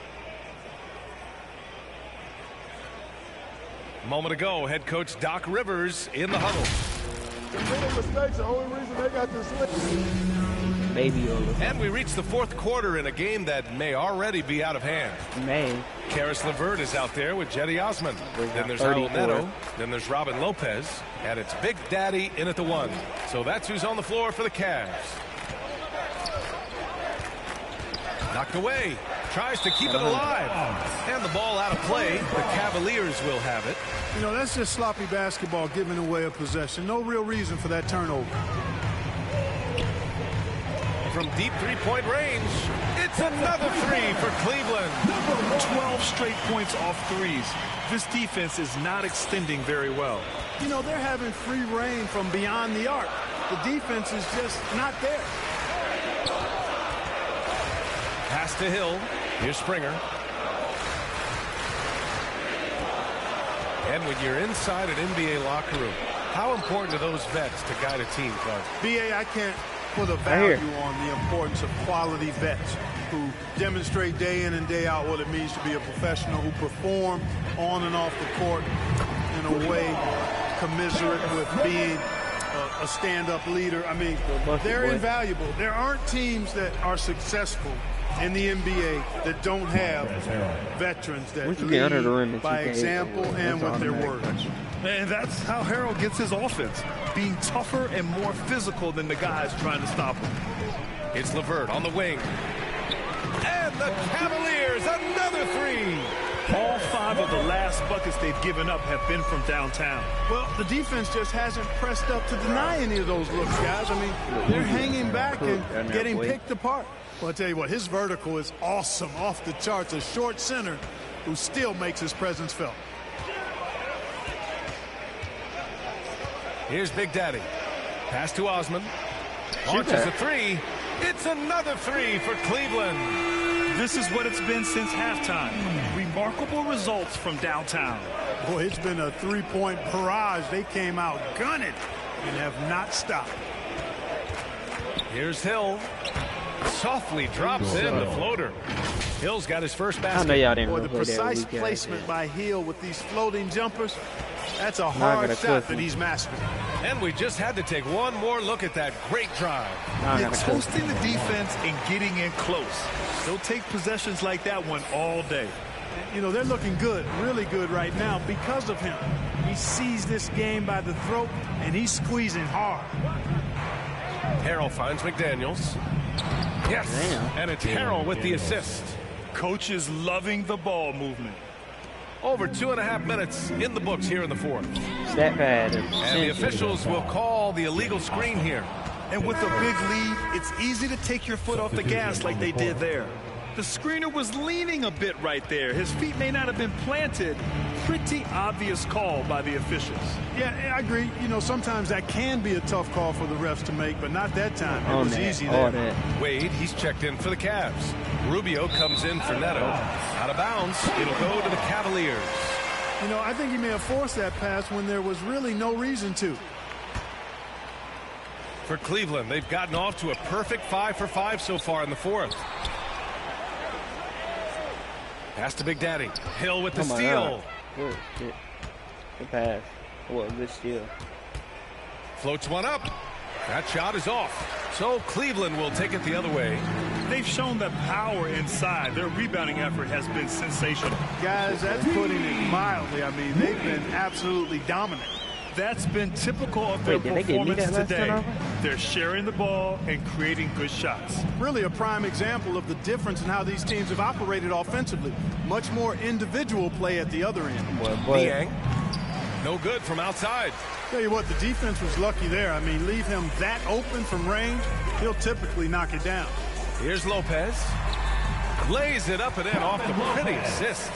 A moment ago, head coach Doc Rivers in the huddle. Mistakes, the only reason they got this lead. Baby over. And we reach the fourth quarter in a game that may already be out of hand. May. Karis LeVert is out there with Jetty Osman. Then there's Raul Neto. Then there's Robin Lopez. And it's Big Daddy in at the 1. So that's who's on the floor for the Cavs. Knocked away. Tries to keep it alive. And the ball out of play. The Cavaliers will have it. You know, that's just sloppy basketball, giving away a possession. No real reason for that turnover. From deep three-point range, it's another three for Cleveland. 12 straight points off threes. This defense is not extending very well. You know, they're having free reign from beyond the arc. The defense is just not there. Pass to Hill. Here's Springer. And when you're inside an NBA locker room, how important are those vets to guide a team, Clark? BA, I can't put a value on the importance of quality vets who demonstrate day in and day out what it means to be a professional, who perform on and off the court in a way commiserate with being a stand-up leader. I mean, they're invaluable. There aren't teams that are successful in the NBA that don't have veterans that lead by example and with their words. And that's how Harrell gets his offense, being tougher and more physical than the guys trying to stop him. It's LeVert on the wing. And the Cavaliers, another three. All 5 of the last buckets they've given up have been from downtown. Well, the defense just hasn't pressed up to deny any of those looks, guys. I mean, they're hanging back and getting picked apart. Well, I'll tell you what, his vertical is awesome, off the charts. A short center who still makes his presence felt. Here's Big Daddy. Pass to Osman. Launches a three. It's another three for Cleveland. This is what it's been since halftime. Remarkable results from downtown. Boy, it's been a three-point barrage. They came out gunning and have not stopped. Here's Hill. Softly drops in the floater. Hill's got his first basket. I know y'all didn't Boy, the precise placement by Hill with these floating jumpers, that's a hard shot that he's mastering. And we just had to take one more look at that great drive. It's hosting the defense and getting in close. They'll take possessions like that one all day. You know, they're looking good, really good right now because of him. He sees this game by the throat, and he's squeezing hard. Harrell finds McDaniels. Yes, and it's Harrell with the assist. Coach is loving the ball movement. Over 2.5 minutes in the books here in the fourth. Stat pad. And the officials will call the illegal screen here. And with a big lead, it's easy to take your foot off the gas like they did there. The screener was leaning a bit right there. His feet may not have been planted. Pretty obvious call by the officials. Yeah, I agree. You know, sometimes that can be a tough call for the refs to make, but not that time. It was easy there. Wade, he's checked in for the Cavs. Rubio comes in for Neto. Out of bounds. It'll go to the Cavaliers. You know, I think he may have forced that pass when there was really no reason to. For Cleveland, they've gotten off to a perfect 5 for 5 so far in the fourth. Pass to Big Daddy. Hill with the steal. Good pass. Well, good steal. Floats one up. That shot is off. So Cleveland will take it the other way. They've shown the power inside. Their rebounding effort has been sensational. Guys, that's putting it mildly. I mean, they've been absolutely dominant. That's been typical of their performance today. They're sharing the ball and creating good shots. Really a prime example of the difference in how these teams have operated offensively. Much more individual play at the other end. Niang. No good from outside. Tell you what, the defense was lucky there. I mean, leave him that open from range, he'll typically knock it down. Here's Lopez. Lays it up and in off the pretty assist.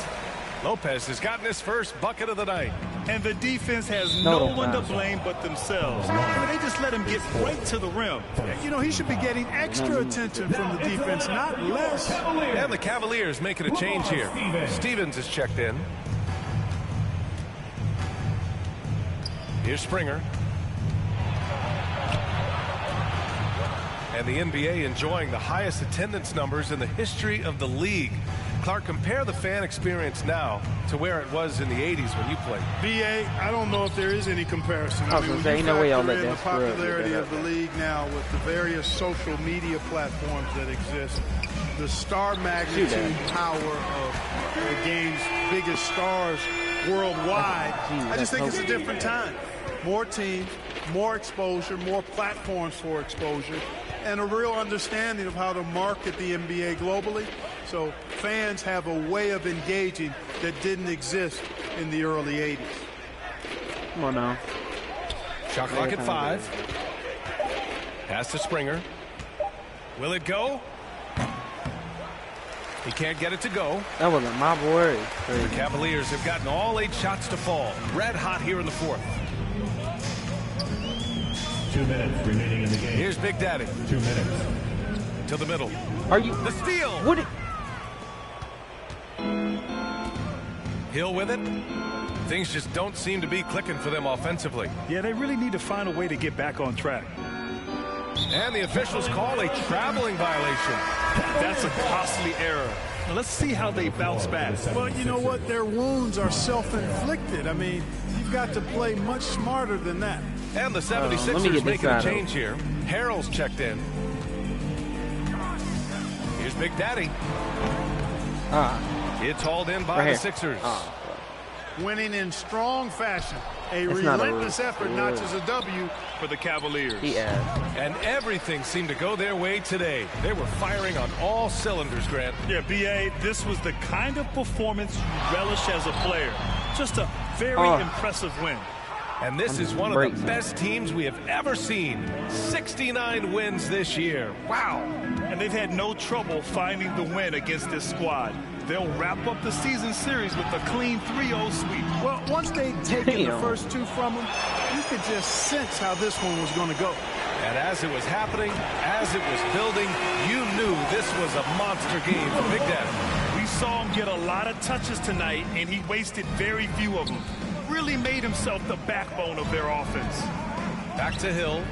Lopez has gotten his first bucket of the night. And the defense has no one to blame but themselves. They just let him get right to the rim. You know, he should be getting extra attention from the defense, not less. And the Cavaliers making a change here. Stevens is checked in. Here's Springer. And the NBA enjoying the highest attendance numbers in the history of the league. Clark, compare the fan experience now to where it was in the 80s when you played. BA, I don't know if there is any comparison. I mean, when you factor in the popularity of the league now with the various social media platforms that exist, the star magnitude power of the game's biggest stars worldwide, I just think it's a different time. More teams, more exposure, more platforms for exposure, and a real understanding of how to market the NBA globally. So fans have a way of engaging that didn't exist in the early 80s. Come on now. Shot clock at 5. Pass to Springer. Will it go? He can't get it to go. That wasn't my boy. The Cavaliers have gotten all 8 shots to fall. Red hot here in the fourth. 2 minutes remaining in the game. Here's Big Daddy. 2 minutes. To the middle. Are you? The steal. What? Hill with it. Things just don't seem to be clicking for them offensively. Yeah, they really need to find a way to get back on track. And the officials call a traveling violation. That's a costly error. Now let's see how they bounce back. Well, you know what? Their wounds are self-inflicted. I mean, you've got to play much smarter than that. And the 76ers making a change here. Harrell's checked in. Here's Big Daddy. It's hauled in by the Sixers. Winning in strong fashion. A relentless effort notches a W for the Cavaliers. And everything seemed to go their way today. They were firing on all cylinders, Grant. Yeah, B.A., this was the kind of performance you relish as a player. Just a very impressive win. And this is one of the best teams we have ever seen. 69 wins this year. Wow. And they've had no trouble finding the win against this squad. They'll wrap up the season series with a clean 3-0 sweep. Well, once they'd taken the first 2 from them, you could just sense how this one was going to go. And as it was happening, as it was building, you knew this was a monster game for Big Daddy. We saw him get a lot of touches tonight, and he wasted very few of them. Really made himself the backbone of their offense. Back to Hill.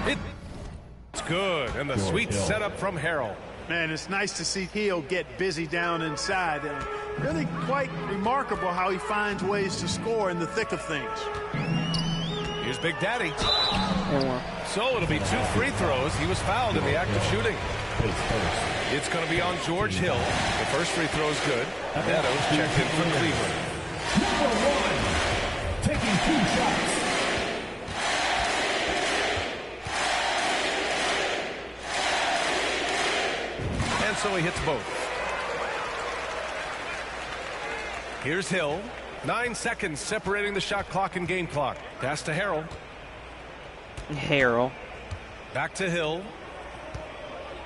It's good, and the sweet setup from Harrell. Man, it's nice to see Hill get busy down inside. And really quite remarkable how he finds ways to score in the thick of things. Here's Big Daddy. So it'll be 2 free throws. He was fouled in the act of shooting. It's going to be on George Hill. The first free throw is good. Neto's checked in from Cleveland. Number 1, taking 2 shots. And so he hits both. Here's Hill. 9 seconds separating the shot clock and game clock. Pass to Harrell. Harrell. Back to Hill.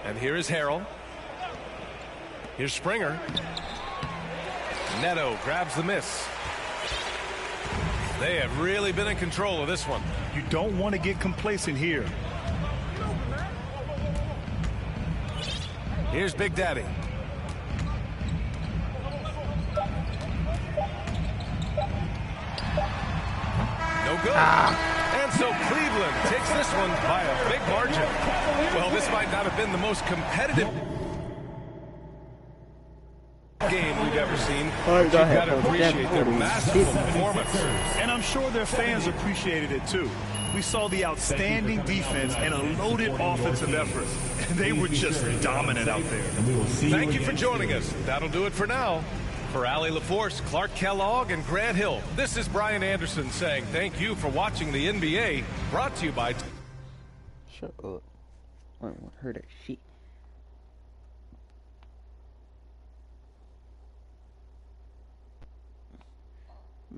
And here is Harrell. Here's Springer. Neto grabs the miss. They have really been in control of this one. You don't want to get complacent here. Here's Big Daddy. No good. And so Cleveland takes this one by a big margin. Well, this might not have been the most competitive game we've ever seen. But you've got to appreciate their masterful performance. And I'm sure their fans appreciated it too. We saw the outstanding defense and a loaded offensive effort. And they were just dominant out there. Thank you for joining us. That'll do it for now. For Allie LaForce, Clark Kellogg, and Grant Hill, this is Brian Anderson saying thank you for watching the NBA, brought to you by... Shut up. I don't want to hear that shit.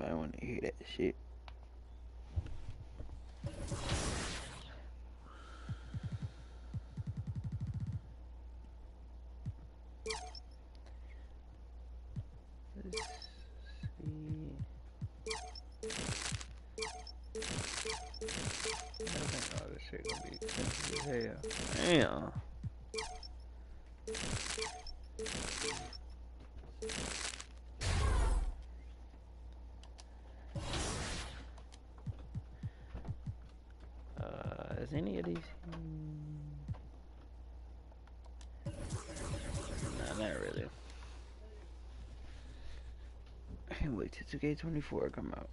I don't want to hear that shit. Oh, this shit gonna be expensive as hell. Damn. Is any of these? Nah, not really. I can't wait till 2K24 come out.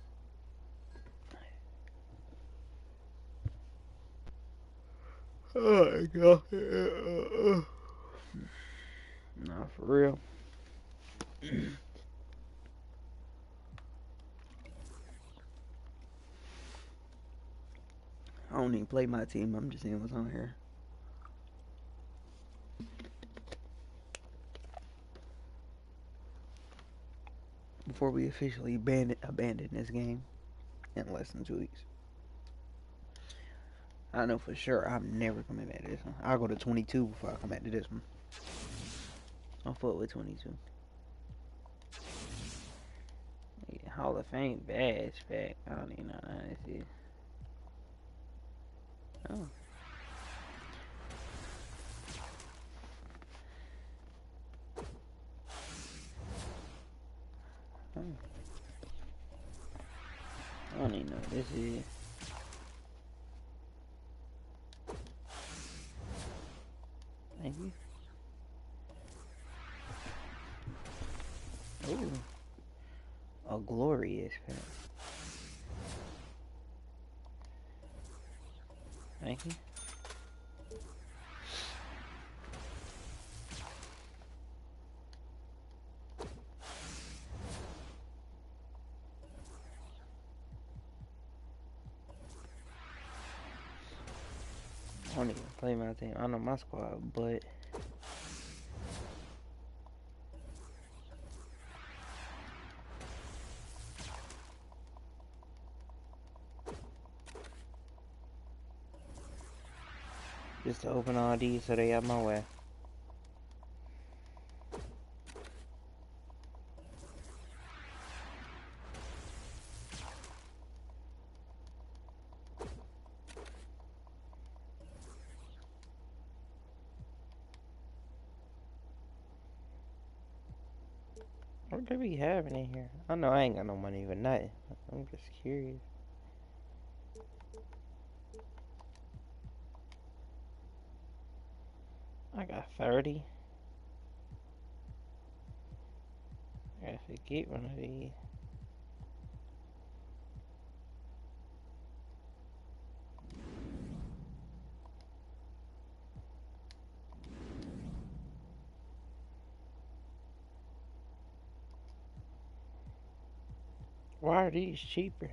Oh my god. Nah, for real. I don't even play my team, I'm just seeing what's on here. Before we officially abandon this game in less than 2 weeks. I know for sure I'm never coming back to this one. I'll go to 22 before I come back to this one. I'll fuck with 22. Yeah, Hall of Fame badge pack. I don't even know how this is. Oh. Oh. I don't even know what this is. Thank you. Ooh. A glorious pack. Thank you. I don't even play my team. I know my squad, but just to open all these so they out my way. What do we have in here? I know I ain't got no money for nothing. I'm just curious. I got 30. I gotta forget one of these. Why are these cheaper?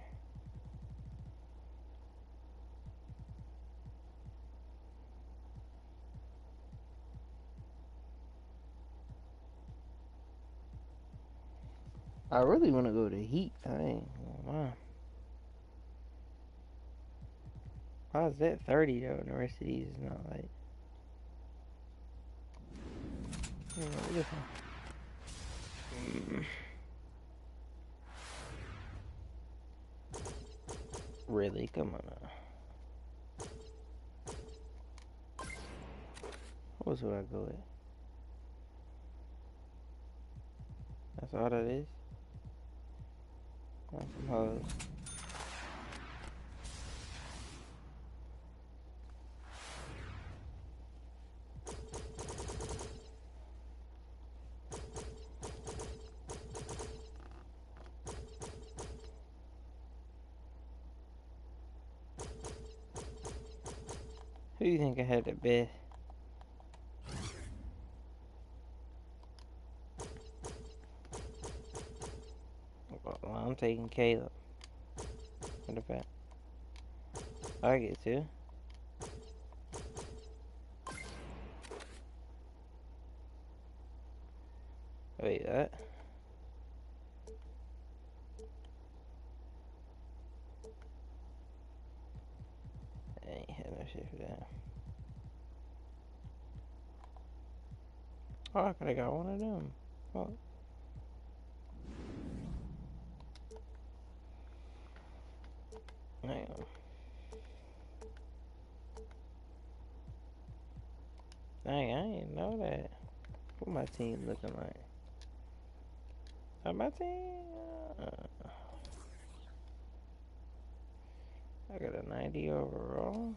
I really want to go to Heat. I ain't gonna lie. Why is that 30 though and the rest of these is not like... Really? Come on now. What would I go with? That's all that is? That's some hoes. Who do you think I had the best? Well, I'm taking Caleb. What about? I get to. Wait, what? I ain't had no shit for that. Oh, I could've got one of them. Fuck. Hang on. Dang, I didn't know that. What my team looking like? How my team? I got a 90 overall.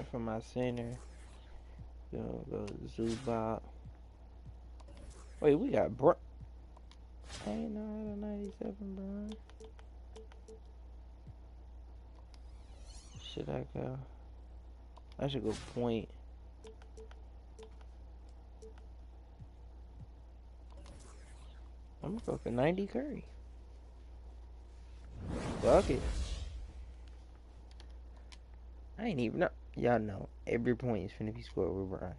For my center, gonna go Zubac. Wait, we got I ain't know I had a 97, bro. Should I go? I should go point. I'm gonna go for 90 Curry. Fuck it. I ain't even know. Y'all know every point is finna be scored with Brian.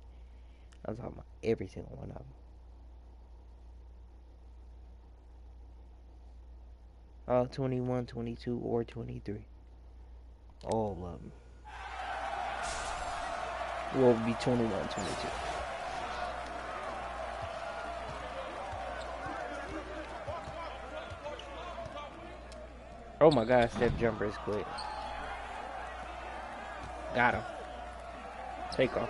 I'm talking about every single one of them. All 21, 22, or 23. All of them. Will be 21, 22. Oh my God, step jumper is quick. Got him. Take off.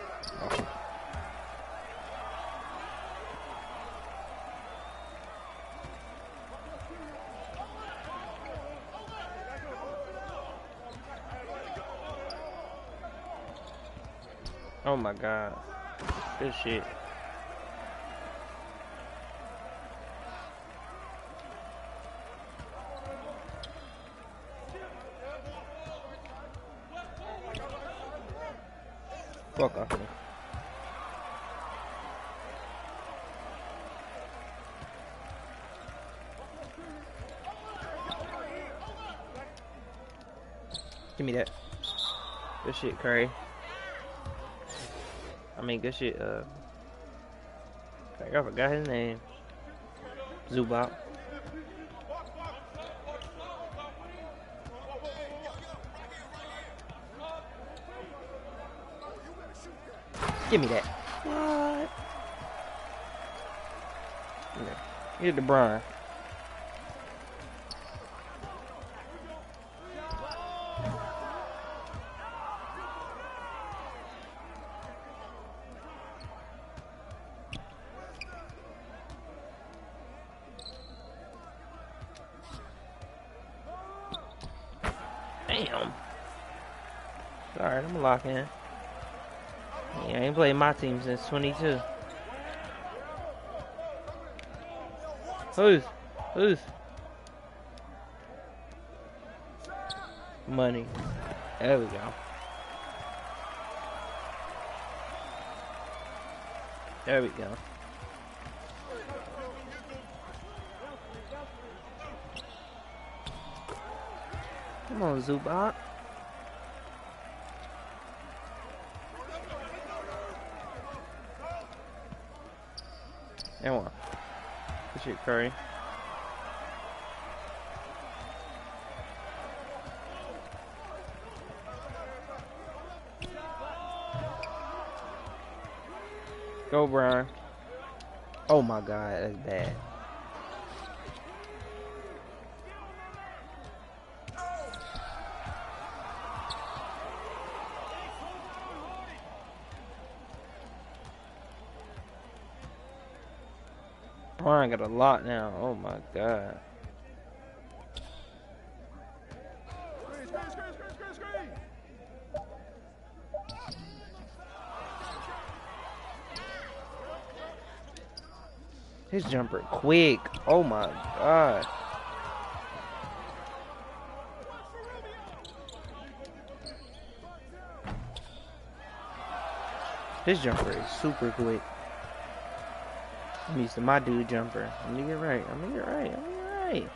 Oh my God. Good shit. Fuck off me. Give me that. Good shit, Curry. I mean, good shit, I forgot his name. Zubac. Give me that. What? Here's the Brian. Damn. Alright, I'm locking in. Yeah, I ain't played my team since 22. Who's? Money. There we go. There we go. Come on, Zubac. And one. Good shit, Curry. Go, Brian. Oh my God, that's bad. Brian got a lot now. Oh my God. His jumper quick. Oh my God. His jumper is super quick. I'm used to my dude jumper. I'm gonna get right. I'm gonna get right. I'm gonna get right.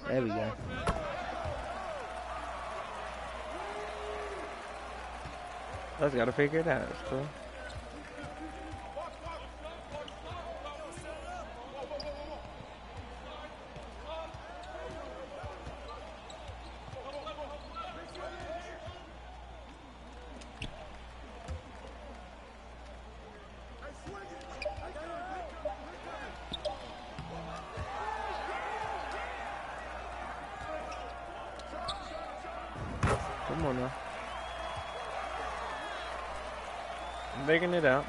There we go. I just gotta figure it out. It's cool. Come on now. I'm making it out.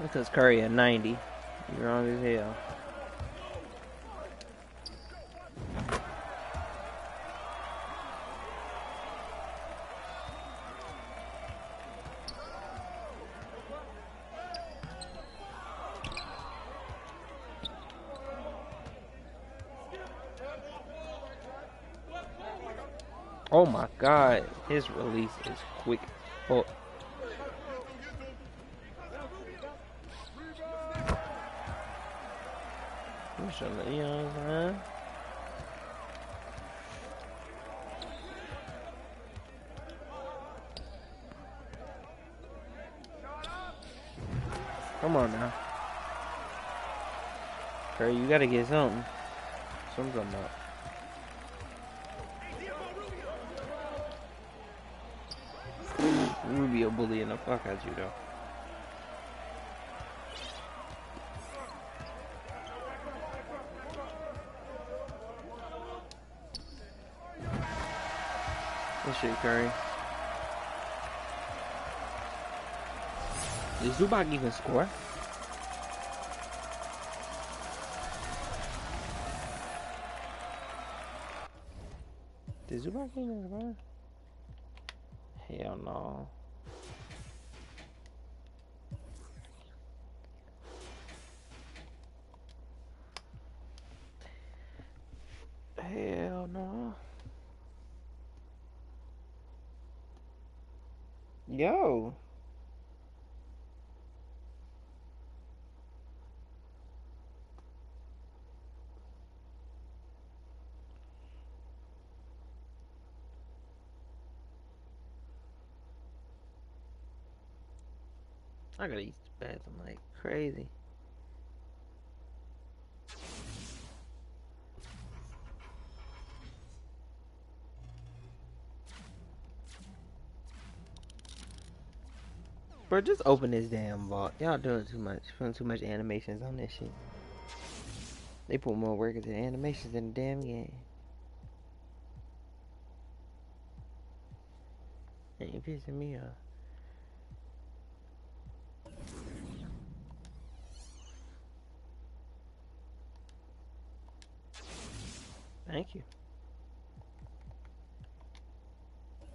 Because Curry at 90. You're wrong as hell. Oh my God, his release is quick. Oh. You know what I'm saying? Come on now. Curry, you gotta get something. Something up. Rubio bullying the fuck out you though. Good shit, Curry. Did Zubac even score? Did Zubac even score? Hell no. Hell no. Yo. I gotta use the bathroom like crazy. Bro, just open this damn vault. Y'all doing too much. Putting too much animations on this shit. They put more work into the animations than the damn game. Ain't pissing me off. Thank you.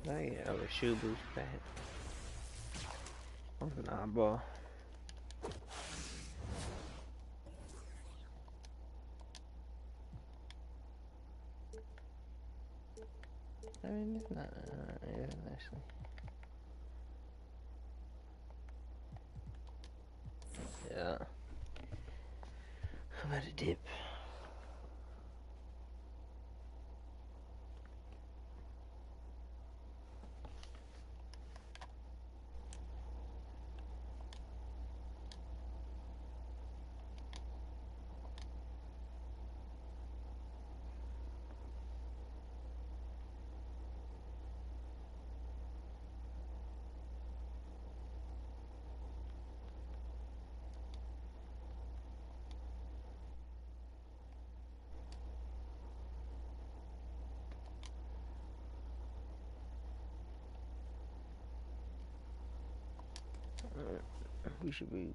Oh yeah, oh, the shoe boost back. What's an oddball? I mean, it's not. It isn't actually. Yeah. I'm about to dip. We should be